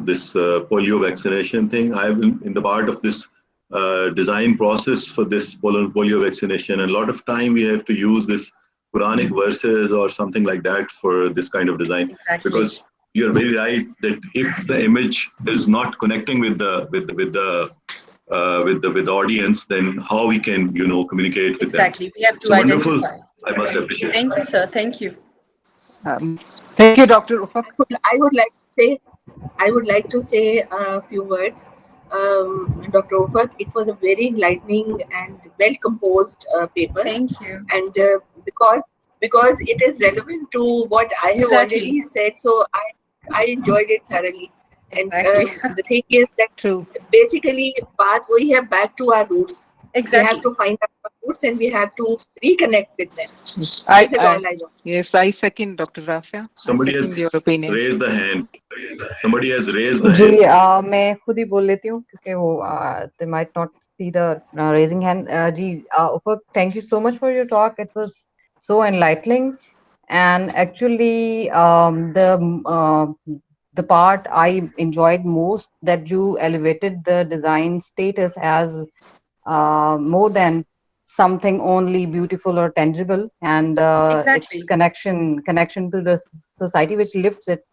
this polio vaccination thing. I've been in the part of this design process for this polio vaccination, and a lot of time we have to use this Quranic verses or something like that for this kind of design. Exactly. Because you're very right that if the image is not connecting with the audience, then how we can communicate with them. We have to identify. Wonderful. I must appreciate. Thank you, sir. Thank you. Thank you, Dr. Ufaq. I would like to say a few words. Dr. Ufaq, it was a very enlightening and well composed paper. Thank you. And because it is relevant to what I have already said, so I enjoyed it thoroughly. And the thing is that basically we have back to our roots. We have to find our roots and we have to reconnect with them. This is all I want. Yes, I second Dr. Rafi. Somebody has raised the hand. Somebody has raised the ji hand. मैं खुद ही बोल लेती हूँ क्योंकि वो they might not see the raising hand. Ji Ufaq, thank you so much for your talk. It was so enlightening, and actually the part I enjoyed most, that you elevated the design status as more than something only beautiful or tangible, and its connection to the society which lifts it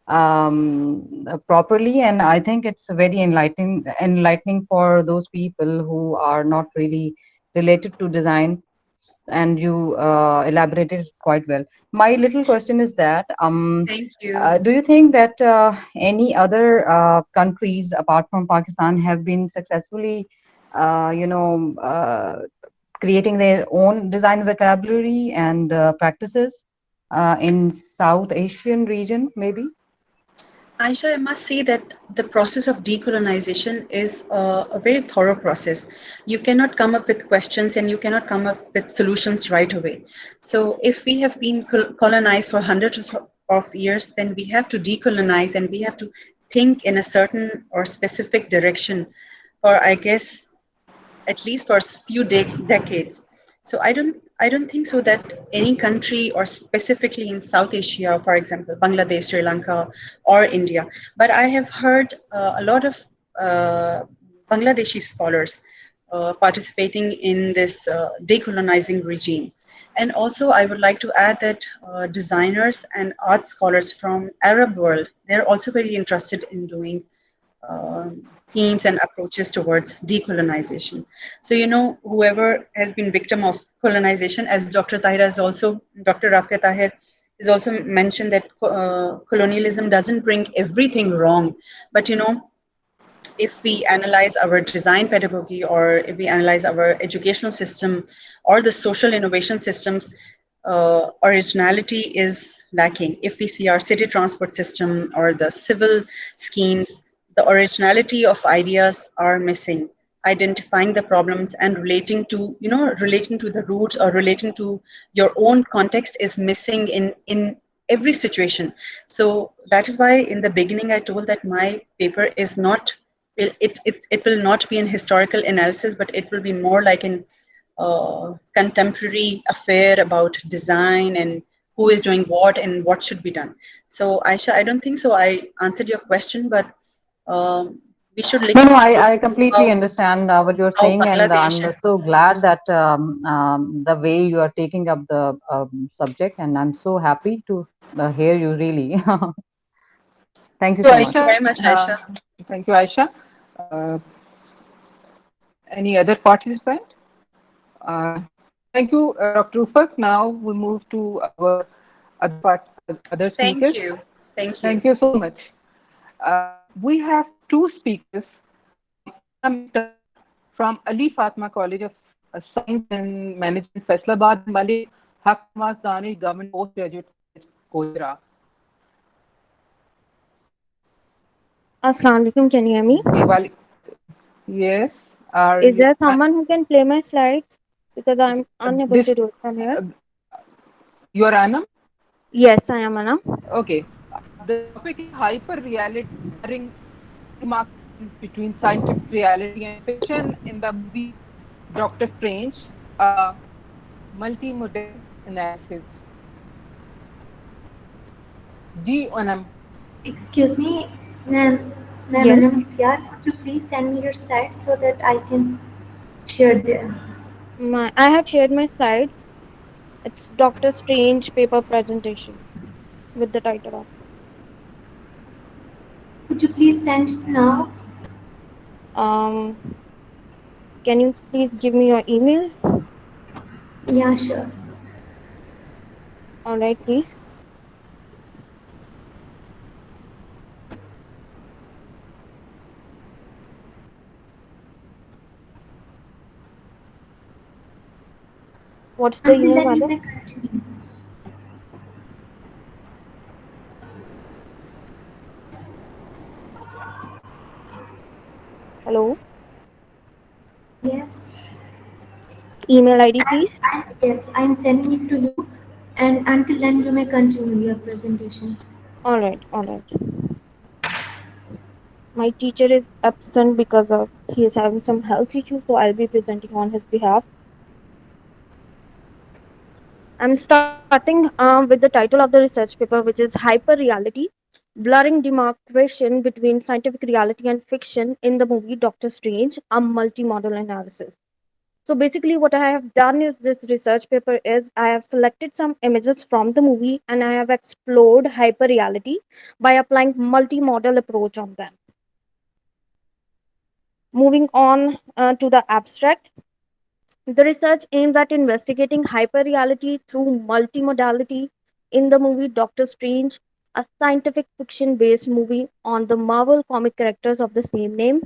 properly. And I think it's very enlightening for those people who are not really related to design, and you elaborated it quite well. My little question is that thank you. Do you think that any other countries apart from Pakistan have been successfully creating their own design vocabulary and practices in South Asian region, maybe? Aisha, I must say that the process of decolonization is a very thorough process. You cannot come up with questions and you cannot come up with solutions right away. So, if we have been colonized for hundreds of years, then we have to decolonize and we have to think in a certain or specific direction for, I guess, at least for a few decades. So I don't think so that any country or specifically in South Asia, for example, Bangladesh, Sri Lanka, or India. But I have heard a lot of uh, Bangladeshi scholars participating in this decolonizing regime. And also, I would like to add that designers and art scholars from Arab world, they're also very interested in doing themes and approaches towards decolonization. So, whoever has been victim of colonization, as Dr. Tahir has also, Dr. Rafi Tahir has also mentioned that colonialism doesn't bring everything wrong, but if we analyze our design pedagogy or if we analyze our educational system or the social innovation systems, originality is lacking. If we see our city transport system or the civil schemes, the originality of ideas are missing. Identifying the problems and relating to the roots or relating to your own context is missing in every situation. So that is why in the beginning I told that my paper is not it will not be an historical analysis, but it will be more like an contemporary affair about design and who is doing what and what should be done. So, Aisha, I don't think so. I answered your question, but we should No, no, look I into completely understand what you're how saying, and Bangladesh I'm and so glad that the way you are taking up the subject, and I'm so happy to hear you really. Thank you so thank much. you very much, Aisha. Thank you, Aisha. Uh, any other participant? Uh, Thank you, Dr. Rufus. Now we move to our other Thank speakers. you. Thank you. Thank you so much. We have two speakers from Environmental from Ali Fatma College of Science and Management, Faisalabad, and Malik Haq Nawaz Danish Government Postgraduate College, Kodra. Assalamu alaikum, can you hear me? Yes. Is there someone who can play my slides? Because I'm unable to do it from here. You are Anam? Yes, I am Anam. Okay. The topic is hyper reality, blurring demarcation between scientific reality and fiction in the movie Doctor Strange, multimodal analysis. Ji Anam. Excuse me, ma'am. Ma'am Yes. Anam Ikhtiyar, could you please send me your slides so that I can share them? I have shared my slides. It's Doctor Strange paper presentation with the title of. Could you please send it now? Can you please give me your email? Yeah, sure. All right, please. What's the Until email, then, you madam? may continue. Hello. Yes. Email ID, please. Yes, I'm sending it to you. And until then, you may continue your presentation. All right, all right. My teacher is absent because of he is having some health issues, so I'll be presenting on his behalf. I'm starting with the title of the research paper, which is Hyper Reality, Blurring Demarcation Between Scientific Reality and Fiction in the movie Doctor Strange, a multimodal analysis. So basically what I have done is this research paper is I have selected some images from the movie and I have explored hyper reality by applying multimodal approach on them. Moving on to the abstract. The research aims at investigating hyperreality through multimodality in the movie Doctor Strange, a scientific fiction based movie on the Marvel comic characters of the same name.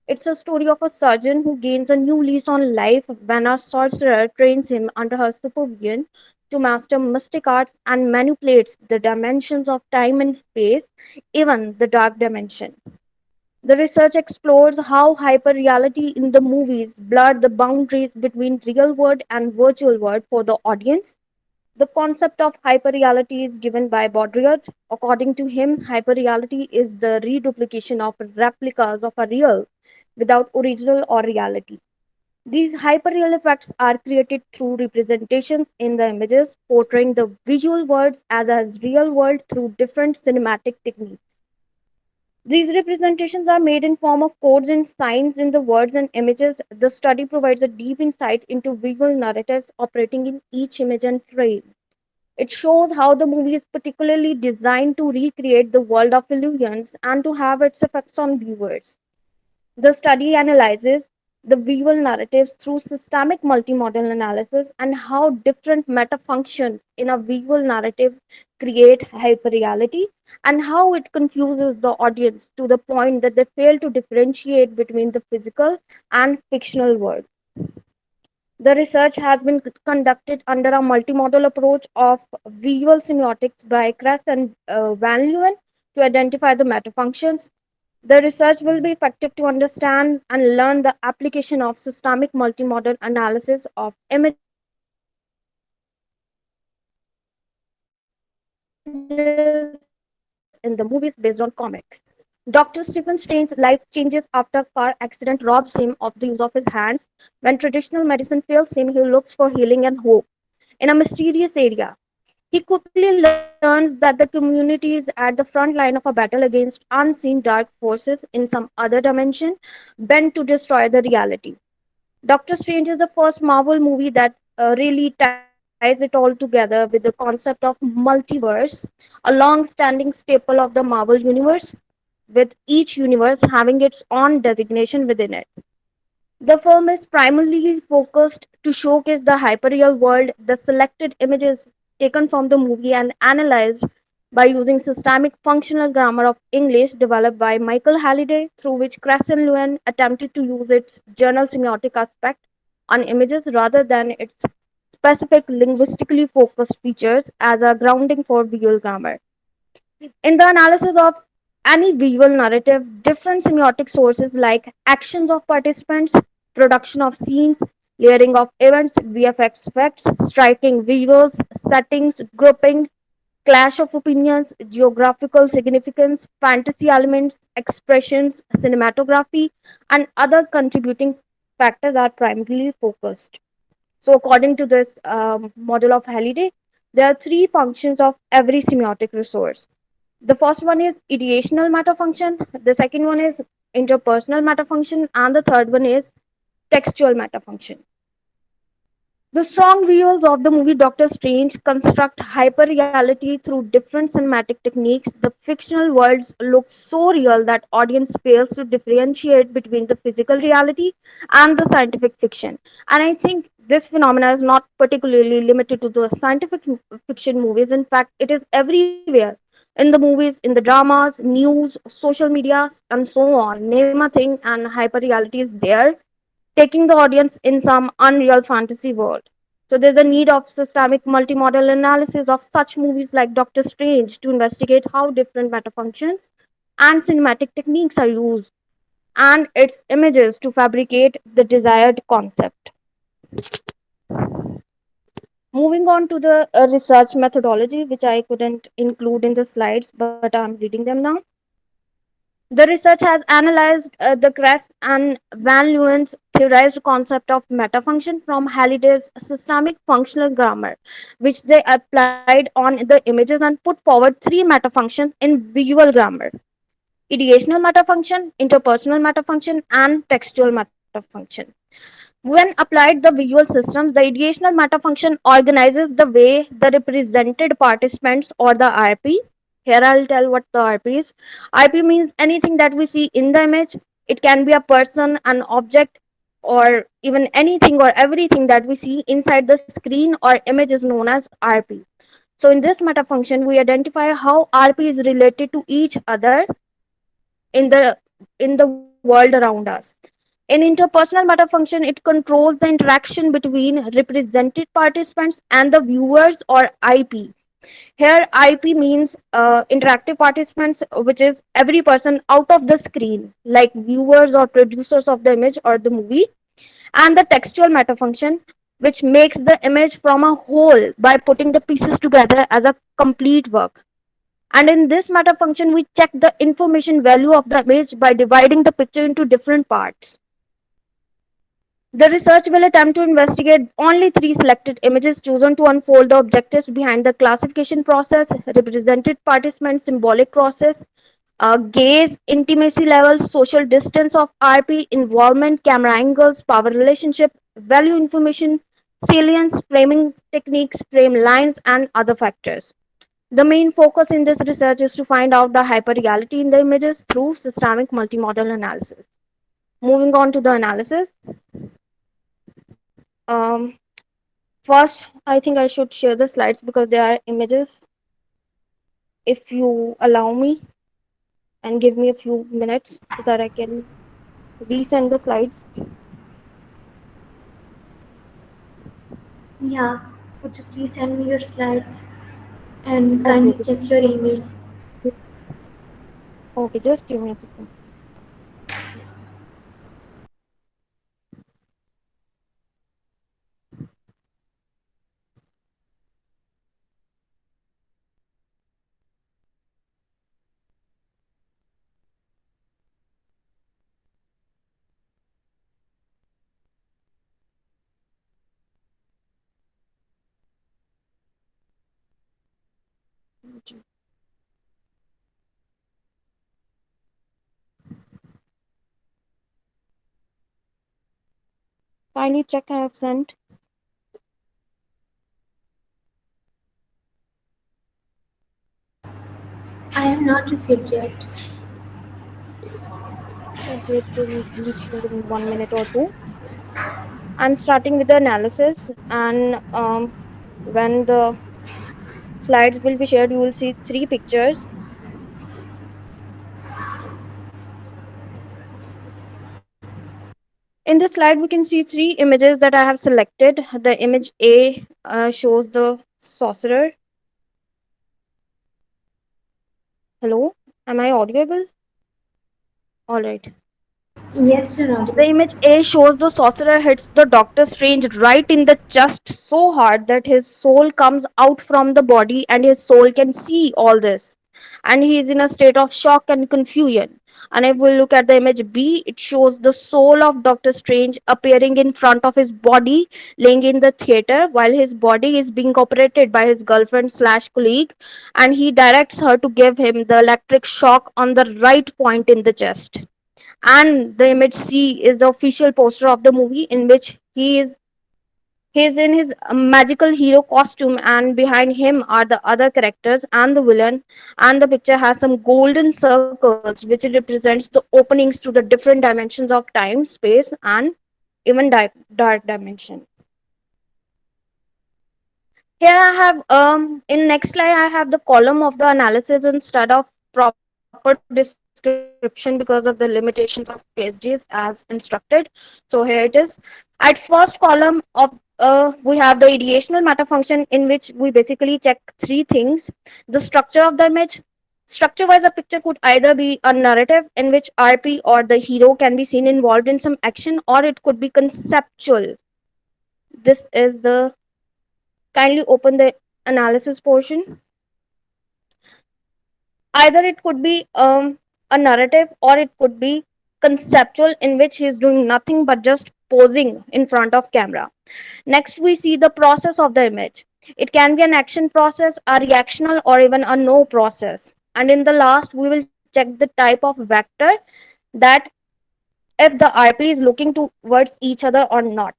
It's a story of a surgeon who gains a new lease on life when a sorcerer trains him under her supervision to master mystic arts and manipulates the dimensions of time and space, even the dark dimension. The research explores how hyperreality in the movies blurred the boundaries between real world and virtual world for the audience. The concept of hyperreality is given by Baudrillard. According to him, hyperreality is the reduplication of replicas of a real without original or reality. These hyperreal effects are created through representations in the images, portraying the visual worlds as real world through different cinematic techniques. These representations are made in form of codes and signs in the words and images. The study provides a deep insight into visual narratives operating in each image and frame. It shows how the movie is particularly designed to recreate the world of illusions and to have its effects on viewers. The study analyzes the visual narratives through systemic multimodal analysis and how different meta functions in a visual narrative create hyperreality and how it confuses the audience to the point that they fail to differentiate between the physical and fictional world. The research has been conducted under a multimodal approach of visual semiotics by Kress and Van Leeuwen to identify the meta functions. The research will be effective to understand and learn the application of systemic multimodal analysis of images in the movies based on comics. Dr. Stephen Strange's life changes after a car accident robs him of the use of his hands. When traditional medicine fails him, he looks for healing and hope in a mysterious area. He quickly learns that the community is at the front line of a battle against unseen dark forces in some other dimension bent to destroy the reality. Doctor Strange is the first Marvel movie that really ties it all together with the concept of multiverse, a long standing staple of the Marvel universe, with each universe having its own designation within it. The film is primarily focused to showcase the hyperreal world. The selected images taken from the movie and analyzed by using systemic functional grammar of English developed by Michael Halliday, through which Crescent Lewin attempted to use its journal semiotic aspect on images rather than its specific linguistically focused features as a grounding for visual grammar. In the analysis of any visual narrative, different semiotic sources like actions of participants, production of scenes, layering of events, VFX effects, striking visuals, settings, grouping, clash of opinions, geographical significance, fantasy elements, expressions, cinematography, and other contributing factors are primarily focused. So, according to this model of Halliday, there are three functions of every semiotic resource. The first one is ideational meta function, the second one is interpersonal meta function, and the third one is textual meta function. The strong visuals of the movie Doctor Strange construct hyperreality through different cinematic techniques. The fictional worlds look so real that audience fails to differentiate between the physical reality and the scientific fiction. And I think this phenomena is not particularly limited to the scientific fiction movies. In fact, it is everywhere in the movies, in the dramas, news, social media, and so on. Name a thing, and hyperreality is there taking the audience in some unreal fantasy world. So there's a need of systemic multimodal analysis of such movies like Doctor Strange to investigate how different metafunctions and cinematic techniques are used and its images to fabricate the desired concept. Moving on to the research methodology, which I couldn't include in the slides, but I'm reading them now. The research has analyzed the Kress and Van Leeuwen's theorized concept of metafunction from Halliday's systemic functional grammar, which they applied on the images and put forward three metafunctions in visual grammar: ideational metafunction, interpersonal metafunction, and textual metafunction. When applied the visual systems, the ideational metafunction organizes the way the represented participants or the RP. Here I'll tell what the RP is. RP means anything that we see in the image. It can be a person, an object, or even anything or everything that we see inside the screen or image is known as RP. So in this metafunction, we identify how RP is related to each other in the in the world around us. In In interpersonal meta function, it controls the interaction between represented participants and the viewers, or IP. Here, IP means interactive participants, which is every person out of the screen, like viewers or producers of the image or the movie, and the textual meta function, which makes the image from a whole by putting the pieces together as a complete work. And in this meta function, we check the information value of the image by dividing the picture into different parts. The research will attempt to investigate only three selected images chosen to unfold the objectives behind the classification process: represented participant symbolic process, gaze, intimacy level, social distance of RP, involvement, camera angles, power relationship, value information, salience, framing techniques, frame lines, and other factors. The main focus in this research is to find out the hyperreality in the images through systemic multimodal analysis. Moving on to the analysis. Um, First, I think I should share the slides because they are images. If you allow me and give me a few minutes so that I can resend the slides. Yeah, would you please send me your slides and Okay. kindly check your email? Okay, just give me a second. Kindly check I have sent. I have not received yet. Okay, it will reach me in 1 minute or two. I'm starting with the analysis, and when the slides will be shared, you will see three pictures. In this slide, we can see three images that I have selected. The image A shows the sorcerer. Hello, am I audible? All right. Yes, you're The audible. image A shows the sorcerer hits the Doctor Strange right in the chest so hard that his soul comes out from the body and his soul can see all this. And he is in a state of shock and confusion. And if we look at the image B, it shows the soul of Doctor Strange appearing in front of his body, laying in the theater while his body is being operated by his girlfriend slash colleague. And he directs her to give him the electric shock on the right point in the chest. And the image C is the official poster of the movie in which he is in his magical hero costume, and behind him are the other characters and the villain. And the picture has some golden circles which represents the openings to the different dimensions of time, space, and even dark dimension. Here I have in next slide I have the column of the analysis instead of proper description because of the limitations of pages as instructed. So here it is. At first column of we have the ideational meta function in which we basically check three things: the structure of the image. Structure wise, a picture could either be a narrative in which RP or the hero can be seen involved in some action, or it could be conceptual. This is the kindly open the analysis portion. Either it could be a narrative or it could be conceptual in which he is doing nothing but just posing in front of camera. Next, we see the process of the image. It can be an action process, a reactional, or even a no process. And in the last, we will check the type of vector that if the RP is looking towards each other or not.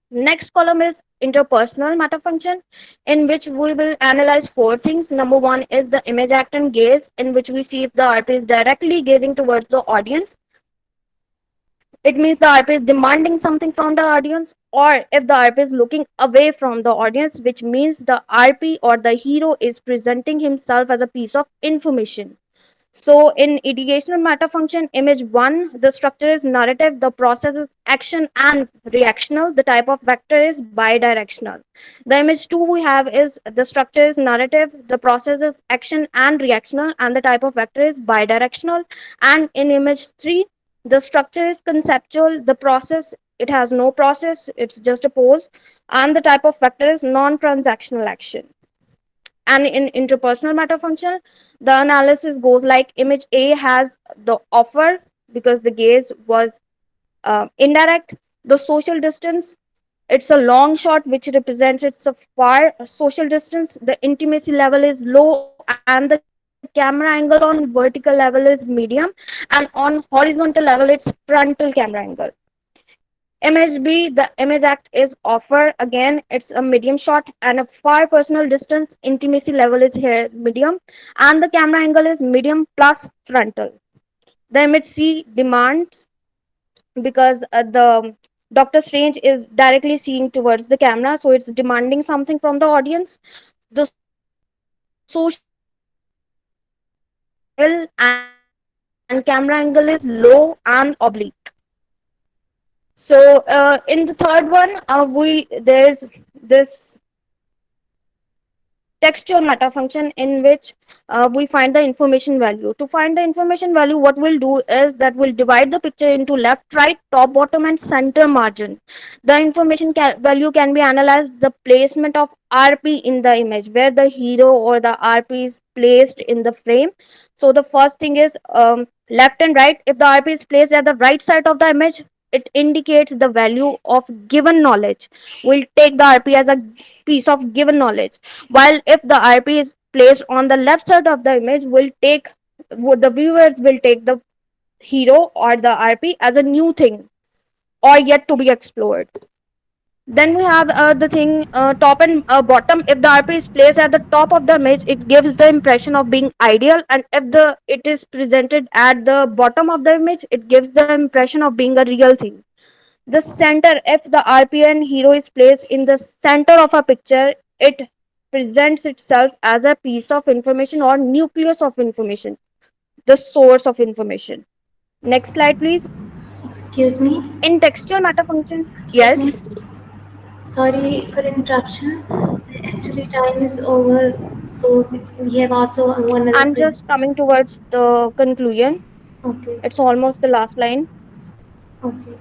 Next column is interpersonal meta function, in which we will analyze four things. Number one is the image act and gaze, in which we see if the RP is directly gazing towards the audience. It means the RP is demanding something from the audience, or if the RP is looking away from the audience, which means the RP or the hero is presenting himself as a piece of information. So in ideational matter function, image one, the structure is narrative, the process is action and reactional, the type of vector is bidirectional. The image two we have is the structure is narrative, the process is action and reactional, and the type of vector is bidirectional. And in image three, the structure is conceptual, the process, it has no process, it's just a pose, and the type of vector is non-transactional action. And in interpersonal matter function, the analysis goes like image A has the offer because the gaze was indirect, the social distance, it's a long shot which represents it's a far social distance, the intimacy level is low, and the camera angle on vertical level is medium, and on horizontal level it's frontal camera angle. Image B, the image act is offer. Again, it's a medium shot and a far personal distance. Intimacy level is here medium, and the camera angle is medium plus frontal. The image C demands because the Doctor Strange is directly seeing towards the camera, so it's demanding something from the audience. The social distance is L, and camera angle is low and oblique. So in the third one, we there's this textual matter function in which we find the information value. To find the information value, what we'll do is that we'll divide the picture into left, right, top, bottom, and center margin. The information value can be analyzed the placement of RP in the image, where the hero or the RP is placed in the frame. So the first thing is left and right. If the RP is placed at the right side of the image, it indicates the value of given knowledge. We'll take the RP as a piece of given knowledge, while if the RP is placed on the left side of the image, the viewers will take the hero or the RP as a new thing or yet to be explored. Then we have the thing top and bottom. If the RP is placed at the top of the image, it gives the impression of being ideal, and if the it is presented at the bottom of the image, it gives the impression of being a real thing. The center, if the RPN hero is placed in the center of a picture, it presents itself as a piece of information or nucleus of information, the source of information. Next slide, please. Excuse me. In textual matter function, Excuse yes. me. Sorry for interruption. Actually, time is over, so we have also one other I'm thing. just coming towards the conclusion. Okay. It's almost the last line. Okay.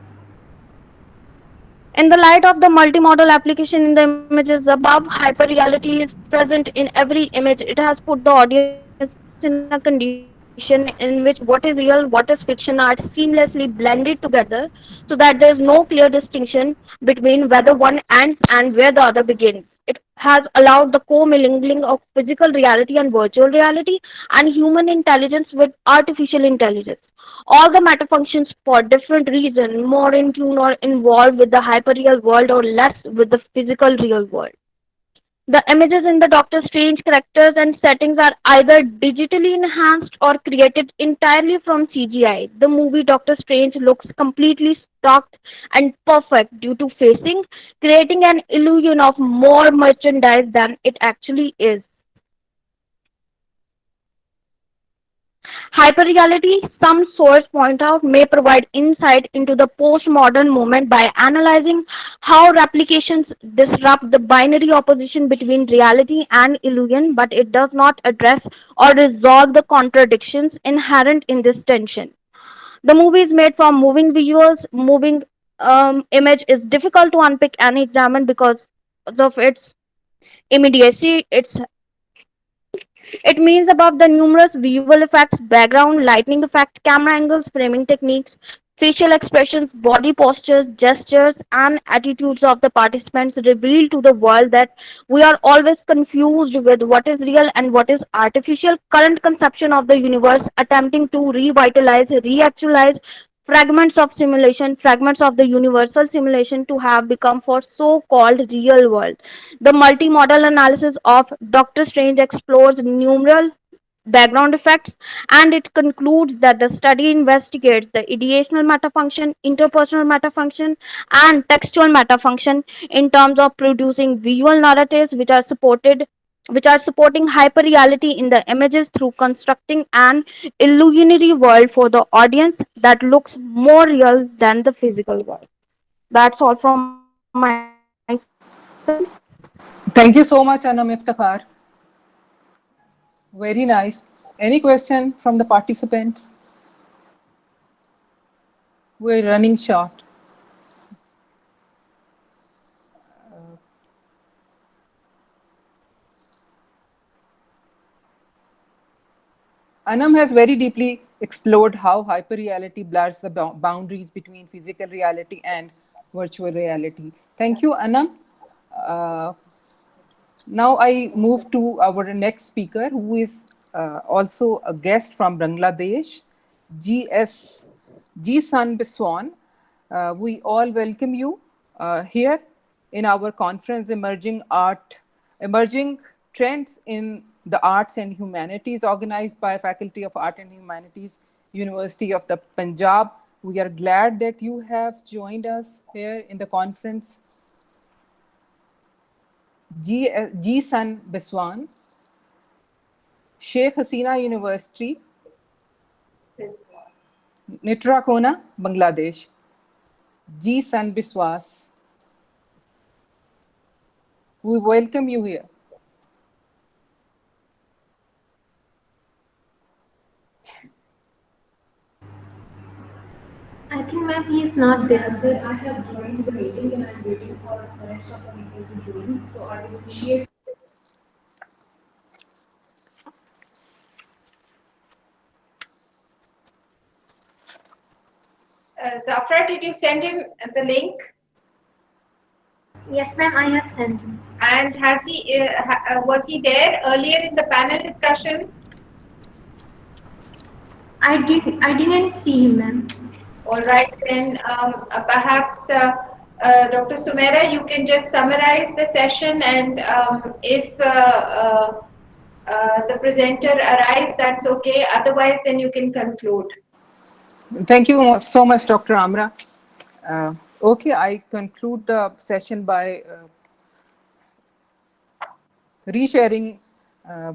In the light of the multimodal application in the images above, hyperreality is present in every image. It has put the audience in a condition in which what is real, what is fiction are seamlessly blended together so that there is no clear distinction between where the one ends and where the other begins. It has allowed the co-mingling of physical reality and virtual reality and human intelligence with artificial intelligence. All the matter functions for different reasons, more in tune or involved with the hyperreal world or less with the physical real world. The images in the Doctor Strange characters and settings are either digitally enhanced or created entirely from CGI. The movie Doctor Strange looks completely stocked and perfect due to facing, creating an illusion of more merchandise than it actually is. Hyperreality, some sources point out, may provide insight into the postmodern movement by analyzing how replications disrupt the binary opposition between reality and illusion, but it does not address or resolve the contradictions inherent in this tension. The movie is made from moving visuals. Moving image is difficult to unpick and examine because of its immediacy. It means above the numerous visual effects, background, lighting effect, camera angles, framing techniques, facial expressions, body postures, gestures, and attitudes of the participants reveal to the world that we are always confused with what is real and what is artificial. Current conception of the universe attempting to revitalize, reactualize fragments of simulation, fragments of the universal simulation to have become for so-called real world. The multimodal analysis of Doctor Strange explores numerous background effects, and it concludes that the study investigates the ideational matter function, interpersonal matter function, and textual matter function in terms of producing visual narratives which are supported which are supporting hyperreality in the images through constructing an illusionary world for the audience that looks more real than the physical world. That's all from my side. Thank you so much, Anam Iftikhar. Very nice. Any question from the participants? We're running short. Anam has very deeply explored how hyperreality blurs the boundaries between physical reality and virtual reality. Thank you, Anam. Uh, Now I move to our next speaker, who is also a guest from Bangladesh, San Biswan. We all welcome you here in our conference, Emerging Trends in the Arts and Humanities, organized by Faculty of Art and Humanities, University of the Punjab. We are glad that you have joined us here in the conference. San Biswan, Sheikh Hasina University, Netrakona, Bangladesh. San Biswas, we welcome you here. I think, ma'am, he is not there. Sir, I have joined the meeting and I'm waiting for the rest of the people to join. So I will appreciate. Zafra, did you send him the link? Yes, ma'am, I have sent him. And has he was he there earlier in the panel discussions? I didn't see him, ma'am. All right, then perhaps Dr. SUMERA, you can just summarize the session, and if the presenter arrives, that's okay. Otherwise, then you can conclude. Thank you so much, Dr. Amra. Okay, I conclude the session by resharing,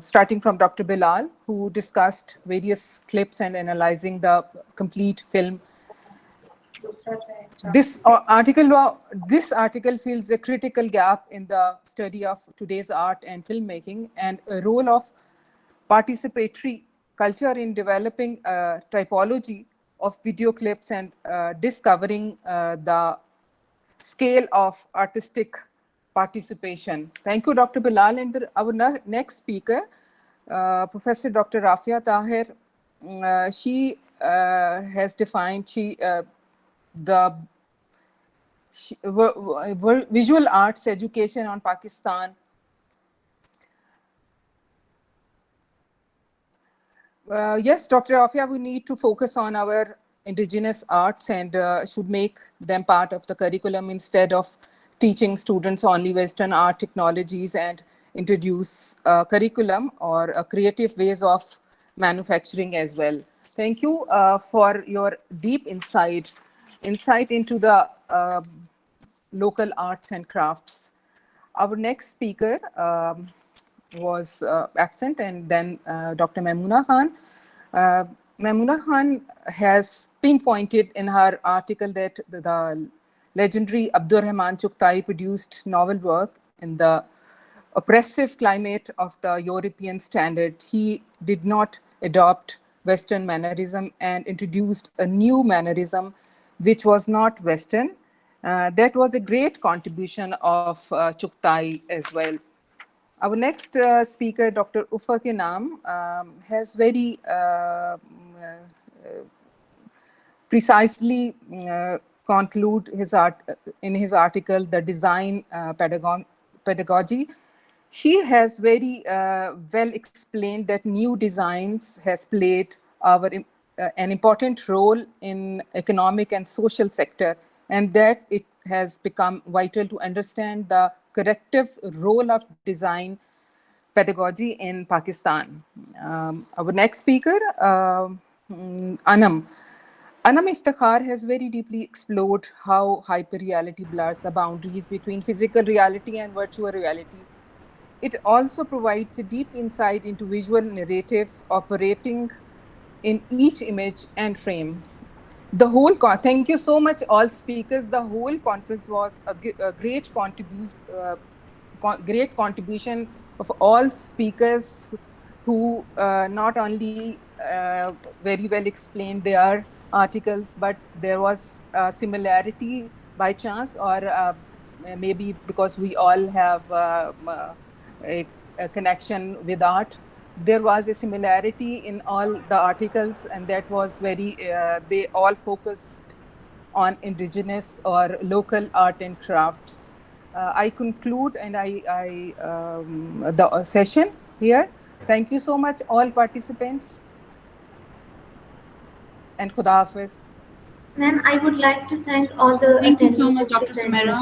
starting from Dr. Bilal, who discussed various clips and analyzing the complete film. This article fills a critical gap in the study of today's art and filmmaking and a role of participatory culture in developing a typology of video clips and discovering the scale of artistic participation. Thank you, Dr. Bilal. And our next speaker, Professor Dr. Rafi Tahir, she has defined the visual arts education on Pakistan. Yes, Dr. Afia, we need to focus on our indigenous arts and should make them part of the curriculum instead of teaching students only Western art technologies and introduce a curriculum or a creative ways of manufacturing as well. Thank you for your deep insight into the local arts and crafts. Our next speaker was absent, and then Dr. Maimuna Khan. Maimuna Khan has pinpointed in her article that the legendary Abdur Rahman Chughtai produced novel work in the oppressive climate of the European standard. He did not adopt Western mannerism and introduced a new mannerism which was not Western. That was a great contribution of Chughtai as well. Our next speaker, Dr. Ufa Kinam, has very precisely conclude his in his article, The Design Pedagogy. She has very well explained that new designs has played an important role in economic and social sector, and that it has become vital to understand the corrective role of design pedagogy in Pakistan. Our next speaker, Anam. Anam Iftikhar has very deeply explored how hyperreality blurs the boundaries between physical reality and virtual reality. It also provides a deep insight into visual narratives operating in each image and frame. Thank you so much, all speakers. The whole conference was a great contribution of all speakers who not only very well explained their articles, but there was a similarity by chance, or maybe because we all have a connection with art. There was a similarity in all the articles, and that was they all focused on indigenous or local art and crafts. I conclude and the session here. Thank you so much, all participants, and Khuda Hafiz. Ma'am, I would like to thank all the Thank you attendees so much, and Dr. SUMERA.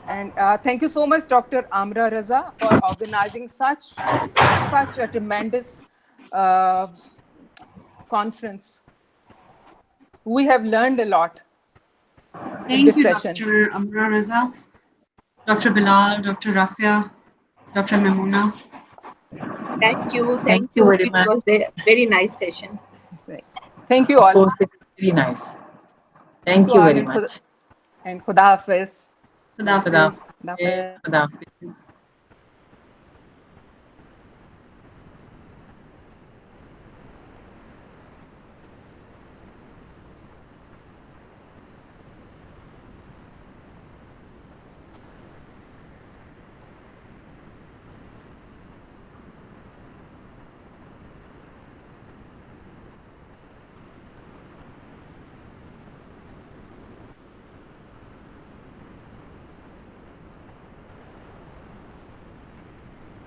And thank you so much, Dr. Amra Raza, for organizing such a tremendous conference. We have learned a lot in this session. Dr. Amra Raza, Dr. Bilal, Dr. Rafia, Dr. Memuna. Thank you. Thank you very It much. was a very nice session. Thank you all. Of course, it's very nice. Thank you very much. And Khuda Hafiz. Khuda Hafiz. Khuda Hafiz.